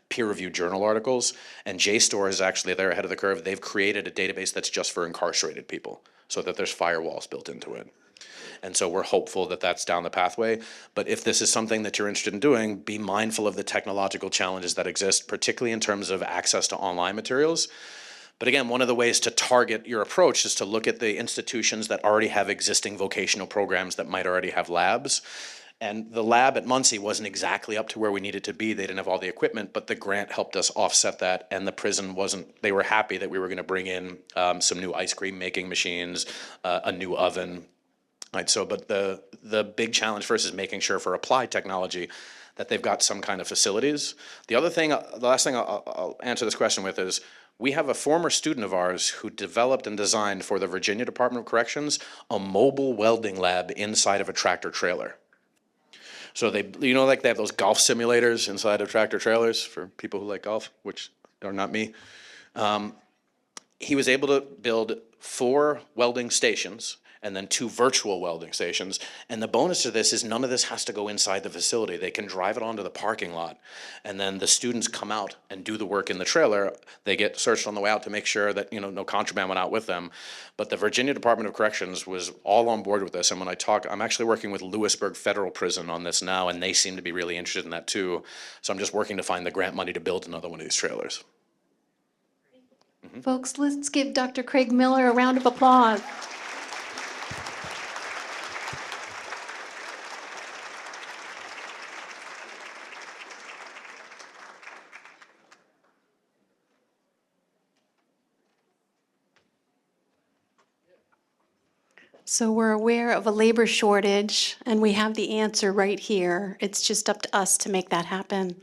N: peer-reviewed journal articles, and JSTOR is actually, they're ahead of the curve. They've created a database that's just for incarcerated people, so that there's firewalls built into it. And so we're hopeful that that's down the pathway. But if this is something that you're interested in doing, be mindful of the technological challenges that exist, particularly in terms of access to online materials. But again, one of the ways to target your approach is to look at the institutions that already have existing vocational programs that might already have labs. And the lab at Muncie wasn't exactly up to where we needed to be. They didn't have all the equipment, but the grant helped us offset that, and the prison wasn't. They were happy that we were going to bring in some new ice cream making machines, a new oven. Right, so, but the big challenge first is making sure for applied technology that they've got some kind of facilities. The last thing I'll answer this question with is, we have a former student of ours who developed and designed for the Virginia Department of Corrections a mobile welding lab inside of a tractor trailer. So they have those golf simulators inside of tractor trailers for people who like golf, which are not me. He was able to build 4 welding stations and then 2 virtual welding stations. And the bonus to this is none of this has to go inside the facility. They can drive it onto the parking lot, and then the students come out and do the work in the trailer. They get searched on the way out to make sure that no contraband went out with them. But the Virginia Department of Corrections was all on board with this. And when I talk, I'm actually working with Lewisburg Federal Prison on this now, and they seem to be really interested in that too. So I'm just working to find the grant money to build another one of these trailers.
A: Folks, let's give Dr. Craig Miller a round of applause. So we're aware of a labor shortage, and we have the answer right here. It's just up to us to make that happen.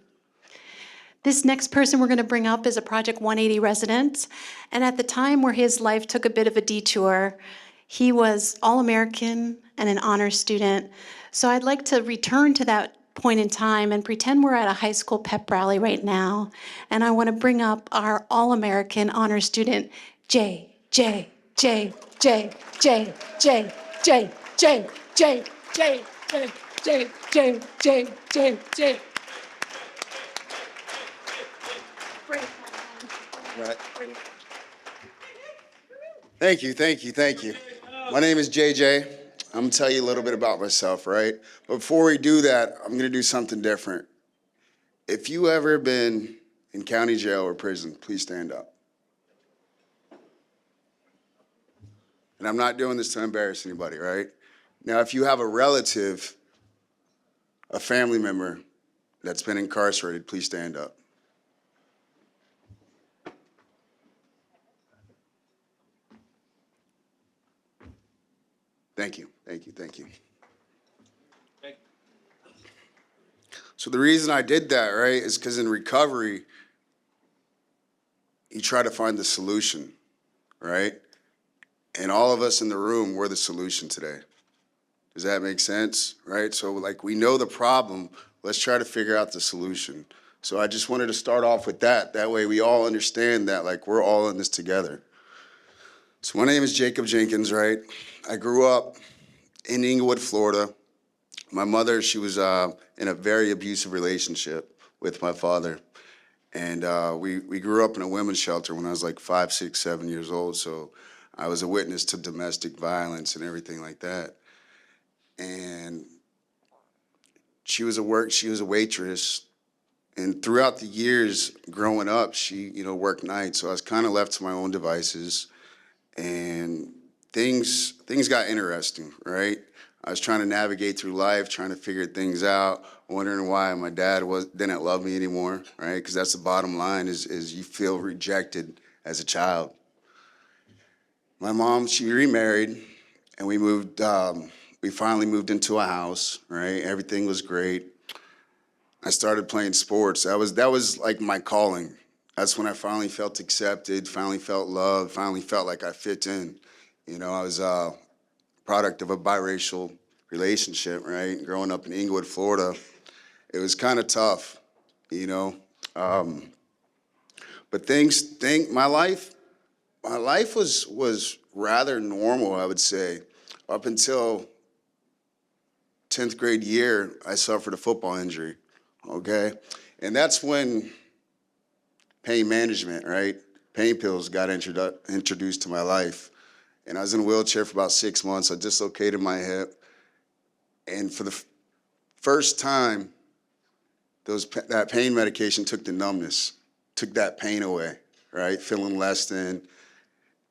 A: This next person we're going to bring up is a Project 180 resident. And at the time where his life took a bit of a detour, he was All-American and an honors student. So I'd like to return to that point in time and pretend we're at a high school pep rally right now. And I want to bring up our All-American honors student, J, J, J, J, J, J, J, J, J, J, J, J, J, J, J, J.
Q: Right. Thank you, thank you, thank you. My name is JJ. I'm gonna tell you a little bit about myself, right? But before we do that, I'm gonna do something different. If you ever been in county jail or prison, please stand up. And I'm not doing this to embarrass anybody, right? Now, if you have a relative, a family member that's been incarcerated, please stand up. Thank you, thank you, thank you. So the reason I did that, right, is because in recovery, you try to find the solution, right? And all of us in the room, we're the solution today. Does that make sense, right? So like we know the problem, let's try to figure out the solution. So I just wanted to start off with that. That way we all understand that like we're all in this together. So my name is Jacob Jenkins, right? I grew up in Inglewood, Florida. My mother, she was in a very abusive relationship with my father. And we grew up in a women's shelter when I was like 5, 6, 7 years old. So I was a witness to domestic violence and everything like that. And she was a waitress. And throughout the years growing up, she, worked nights. So I was kind of left to my own devices. And things got interesting, right? I was trying to navigate through life, trying to figure things out, wondering why my dad didn't love me anymore, right? Because that's the bottom line is you feel rejected as a child. My mom, she remarried, and we finally moved into a house, right? Everything was great. I started playing sports. That was like my calling. That's when I finally felt accepted, finally felt loved, finally felt like I fit in. I was a product of a biracial relationship, right? Growing up in Inglewood, Florida, it was kind of tough, But my life was rather normal, I would say. Up until 10th grade year, I suffered a football injury, okay? And that's when pain management, right? Pain pills got introduced to my life. And I was in a wheelchair for about 6 months. I dislocated my hip. And for the first time, that pain medication took the numbness, took that pain away, right? Feeling less than,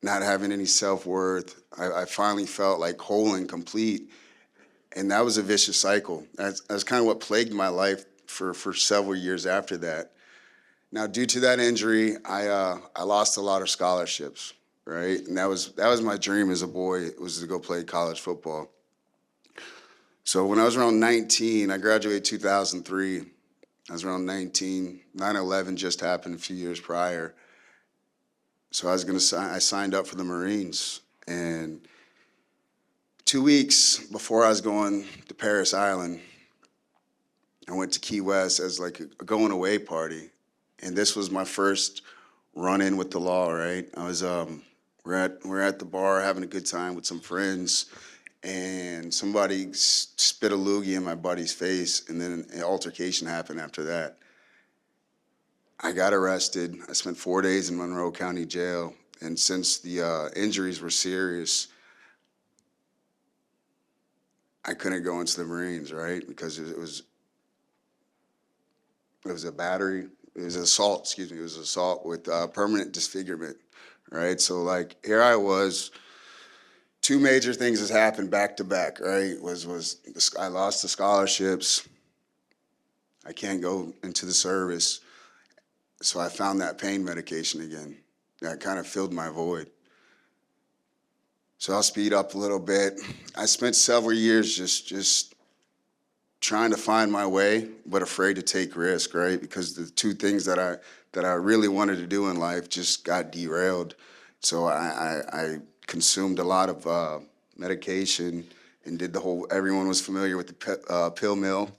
Q: not having any self-worth. I finally felt like whole and complete. And that was a vicious cycle. That's kind of what plagued my life for several years after that. Now, due to that injury, I lost a lot of scholarships, right? And that was my dream as a boy, was to go play college football. So when I was around 19, I graduated 2003. I was around 19. 9/11 just happened a few years prior. So I signed up for the Marines. And 2 weeks before I was going to Paris Island, I went to Key West as like a going away party. And this was my first run-in with the law, right? I was, we're at the bar having a good time with some friends, and somebody spit a loogie in my buddy's face, and then an altercation happened after that. I got arrested. I spent 4 days in Monroe County Jail, and since the injuries were serious, I couldn't go into the Marines, right? Because it was a battery. It was assault, it was assault with permanent disfigurement, right? So like here I was, 2 major things has happened back to back, right? I lost the scholarships. I can't go into the service. So I found that pain medication again. That kind of filled my void. So I'll speed up a little bit. I spent several years just trying to find my way, but afraid to take risk, right? Because the two things that I really wanted to do in life just got derailed. So I consumed a lot of medication and did the whole. Everyone was familiar with the pill mill,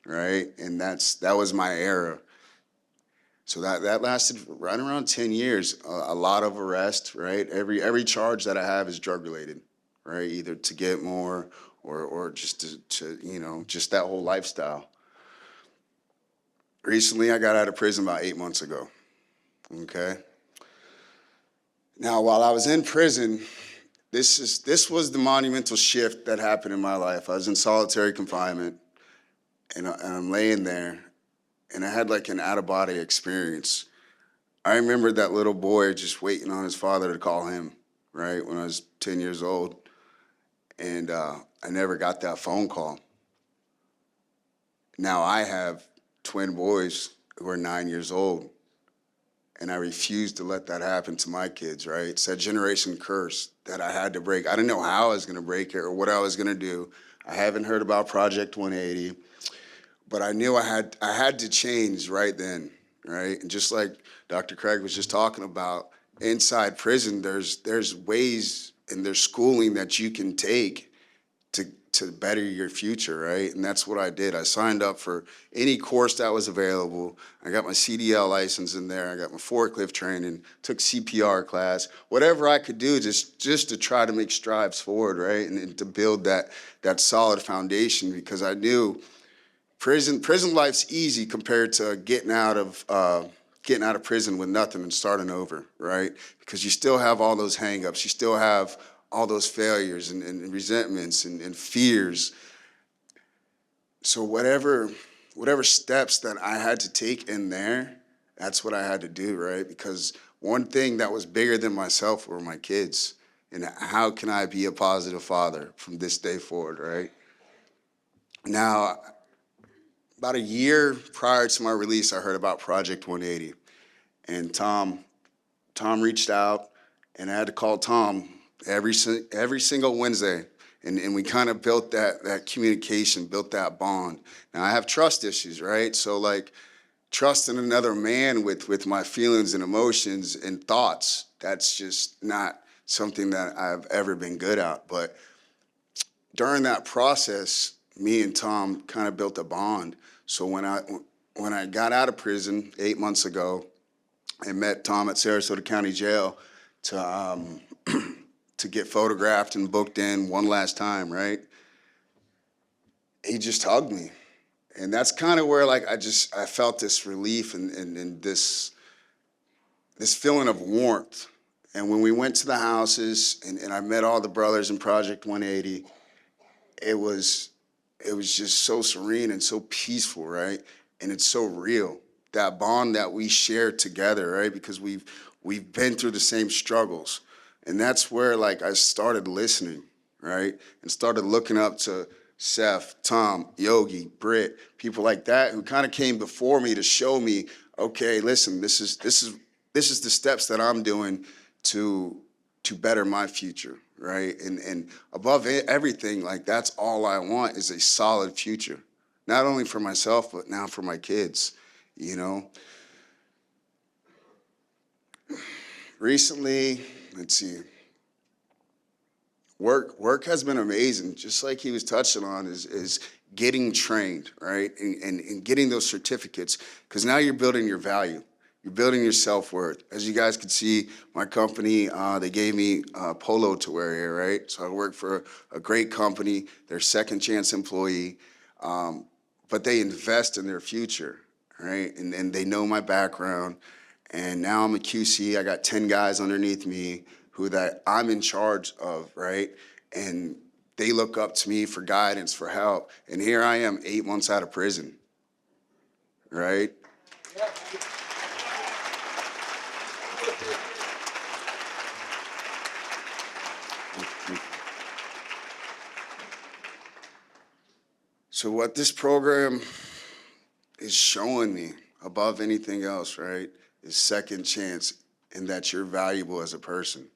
Q: right? And that was my era. So that lasted right around 10 years. A lot of arrest, right? Every charge that I have is drug related, right? Either to get more or just to just that whole lifestyle. Recently, I got out of prison about 8 months ago. Okay. Now, while I was in prison, this was the monumental shift that happened in my life. I was in solitary confinement, and I'm laying there, and I had like an out-of-body experience. I remember that little boy just waiting on his father to call him, right, when I was 10 years old. And I never got that phone call. Now I have twin boys who are 9 years old, and I refuse to let that happen to my kids, right? It's that generation curse that I had to break. I didn't know how I was gonna break it or what I was gonna do. I haven't heard about Project 180. But I knew I had to change right then, right? And just like Dr. Craig was just talking about, inside prison, there's ways and there's schooling that you can take to better your future, right? And that's what I did. I signed up for any course that was available. I got my CDL license in there. I got my forklift training, took CPR class, whatever I could do just to try to make strides forward, right? And to build that solid foundation, because I knew prison life's easy compared to getting out of prison with nothing and starting over, right? Because you still have all those hangups, you still have all those failures and resentments and fears. So whatever steps that I had to take in there, that's what I had to do, right? Because one thing that was bigger than myself were my kids. And how can I be a positive father from this day forward, right? Now, about a year prior to my release, I heard about Project 180. And Tom reached out, and I had to call Tom every single Wednesday. And we kind of built that communication, built that bond. Now, I have trust issues, right? So, like, trusting another man with my feelings and emotions and thoughts, that's just not something that I've ever been good at. But during that process, me and Tom kind of built a bond. So when I got out of prison 8 months ago, I met Tom at Sarasota County Jail to get photographed and booked in one last time, right? He just hugged me. And that's kind of where, like, I felt this relief and this feeling of warmth. And when we went to the houses and I met all the brothers in Project 180, it was just so serene and so peaceful, right? And it's so real, that bond that we share together, right? Because we've been through the same struggles. And that's where, like, I started listening, right? And started looking up to Seth, Tom, Yogi, Britt, people like that who kind of came before me to show me, okay, listen, this is the steps that I'm doing to better my future, right? And above everything, like, that's all I want is a solid future, not only for myself, but now for my kids, you know? Recently, let's see, work has been amazing. Just like he was touching on is getting trained, right? And getting those certificates, because now you're building your value. You're building your self-worth. As you guys can see, my company, they gave me a polo to wear here, right? So I work for a great company. They're second chance employee, but they invest in their future, right? And they know my background. And now I'm a QC. I got 10 guys underneath me who that I'm in charge of, right? And they look up to me for guidance, for help. And here I am 8 months out of prison, right? So what this program is showing me above anything else, right, is second chance, and that you're valuable as a person,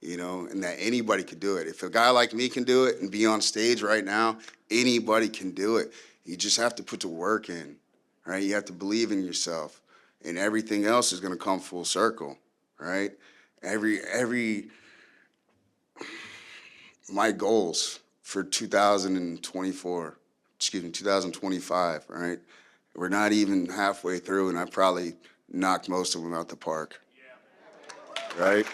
Q: you know, and that anybody could do it. If a guy like me can do it and be on stage right now, anybody can do it. You just have to put the work in, right? You have to believe in yourself, and everything else is going to come full circle, right? My goals for 2025, right? We're not even halfway through, and I probably knocked most of them out the park, right?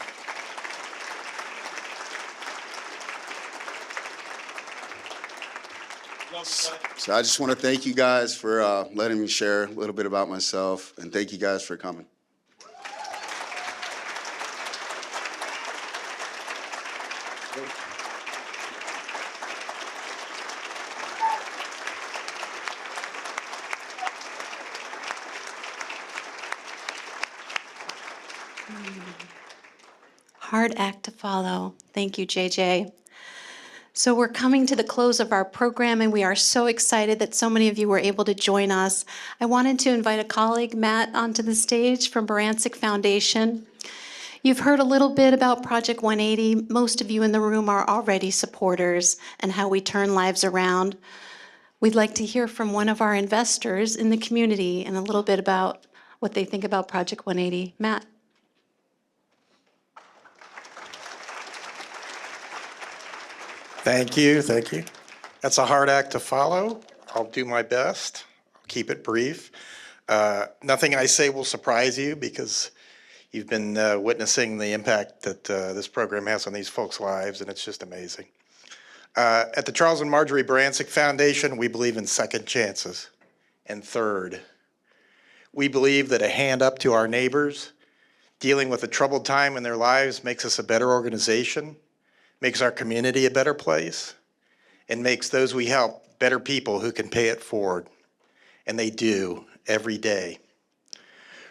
Q: So I just want to thank you guys for letting me share a little bit about myself, and thank you guys for coming.
A: Hard act to follow. Thank you, JJ. So we're coming to the close of our program, and we are so excited that so many of you were able to join us. I wanted to invite a colleague, Matt, onto the stage from Barancik Foundation. You've heard a little bit about Project 180. Most of you in the room are already supporters and how we turn lives around. We'd like to hear from one of our investors in the community and a little bit about what they think about Project 180. Matt.
R: Thank you, thank you. That's a hard act to follow. I'll do my best. I'll keep it brief. Nothing I say will surprise you because you've been witnessing the impact that this program has on these folks' lives, and it's just amazing. At the Charles and Marjorie Barancik Foundation, we believe in second chances. And third, we believe that a hand up to our neighbors dealing with a troubled time in their lives makes us a better organization, makes our community a better place, and makes those we help better people who can pay it forward. And they do every day.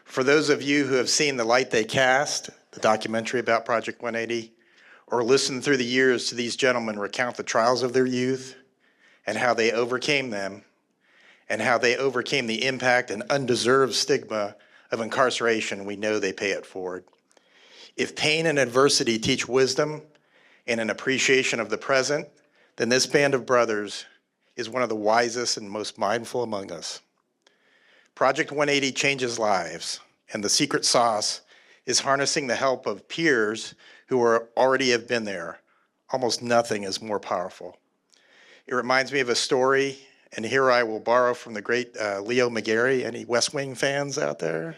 R: For those of you who have seen The Light They Cast, the documentary about Project 180, or listened through the years to these gentlemen recount the trials of their youth and how they overcame them and how they overcame the impact and undeserved stigma of incarceration, we know they pay it forward. If pain and adversity teach wisdom and an appreciation of the present, then this band of brothers is one of the wisest and most mindful among us. Project 180 changes lives, and the secret sauce is harnessing the help of peers who already have been there. Almost nothing is more powerful. It reminds me of a story, and here I will borrow from the great Leo McGarry. Any West Wing fans out there?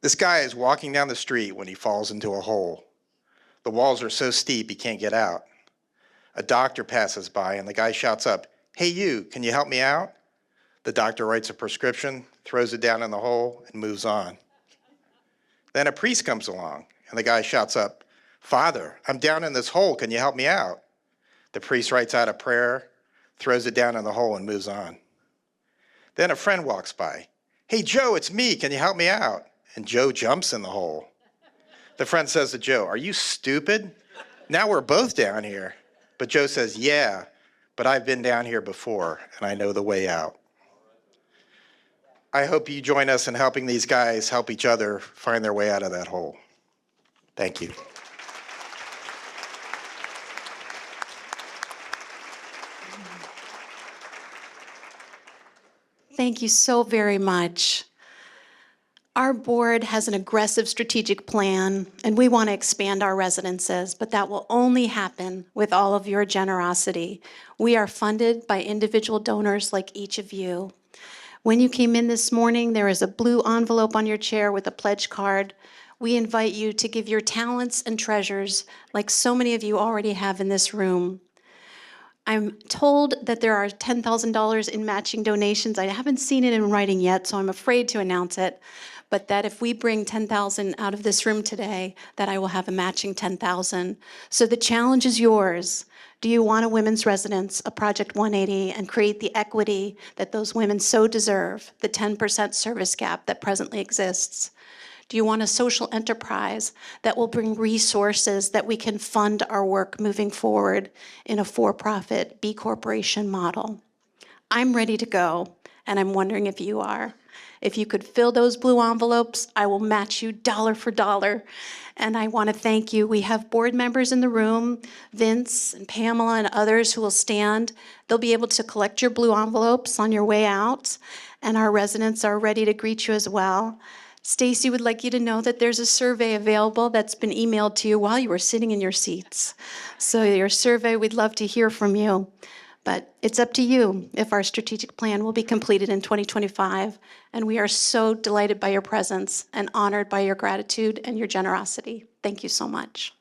R: This guy is walking down the street when he falls into a hole. The walls are so steep he can't get out. A doctor passes by and the guy shouts up, "Hey you, can you help me out?" The doctor writes a prescription, throws it down in the hole, and moves on. Then a priest comes along and the guy shouts up, "Father, I'm down in this hole, can you help me out?" The priest writes out a prayer, throws it down in the hole, and moves on. Then a friend walks by. "Hey Joe, it's me, can you help me out?" And Joe jumps in the hole. The friend says to Joe, "Are you stupid? Now we're both down here." But Joe says, "Yeah, but I've been down here before and I know the way out." I hope you join us in helping these guys help each other find their way out of that hole. Thank you.
A: Thank you so very much. Our board has an aggressive strategic plan, and we want to expand our residences, but that will only happen with all of your generosity. We are funded by individual donors like each of you. When you came in this morning, there is a blue envelope on your chair with a pledge card. We invite you to give your talents and treasures like so many of you already have in this room. I'm told that there are $10,000 in matching donations. I haven't seen it in writing yet, so I'm afraid to announce it. But that if we bring 10,000 out of this room today, that I will have a matching 10,000. So the challenge is yours. Do you want a women's residence, a Project 180, and create the equity that those women so deserve, the 10% service gap that presently exists? Do you want a social enterprise that will bring resources that we can fund our work moving forward in a for-profit B Corporation model? I'm ready to go. and I'm wondering if you are. If you could fill those blue envelopes, I will match you dollar for dollar. And I want to thank you. We have board members in the room, Vince and Pamela and others who will stand. They'll be able to collect your blue envelopes on your way out, and our residents are ready to greet you as well. Stacy would like you to know that there's a survey available that's been emailed to you while you were sitting in your seats. So your survey, we'd love to hear from you. But it's up to you if our strategic plan will be completed in 2025. And we are so delighted by your presence and honored by your gratitude and your generosity. Thank you so much.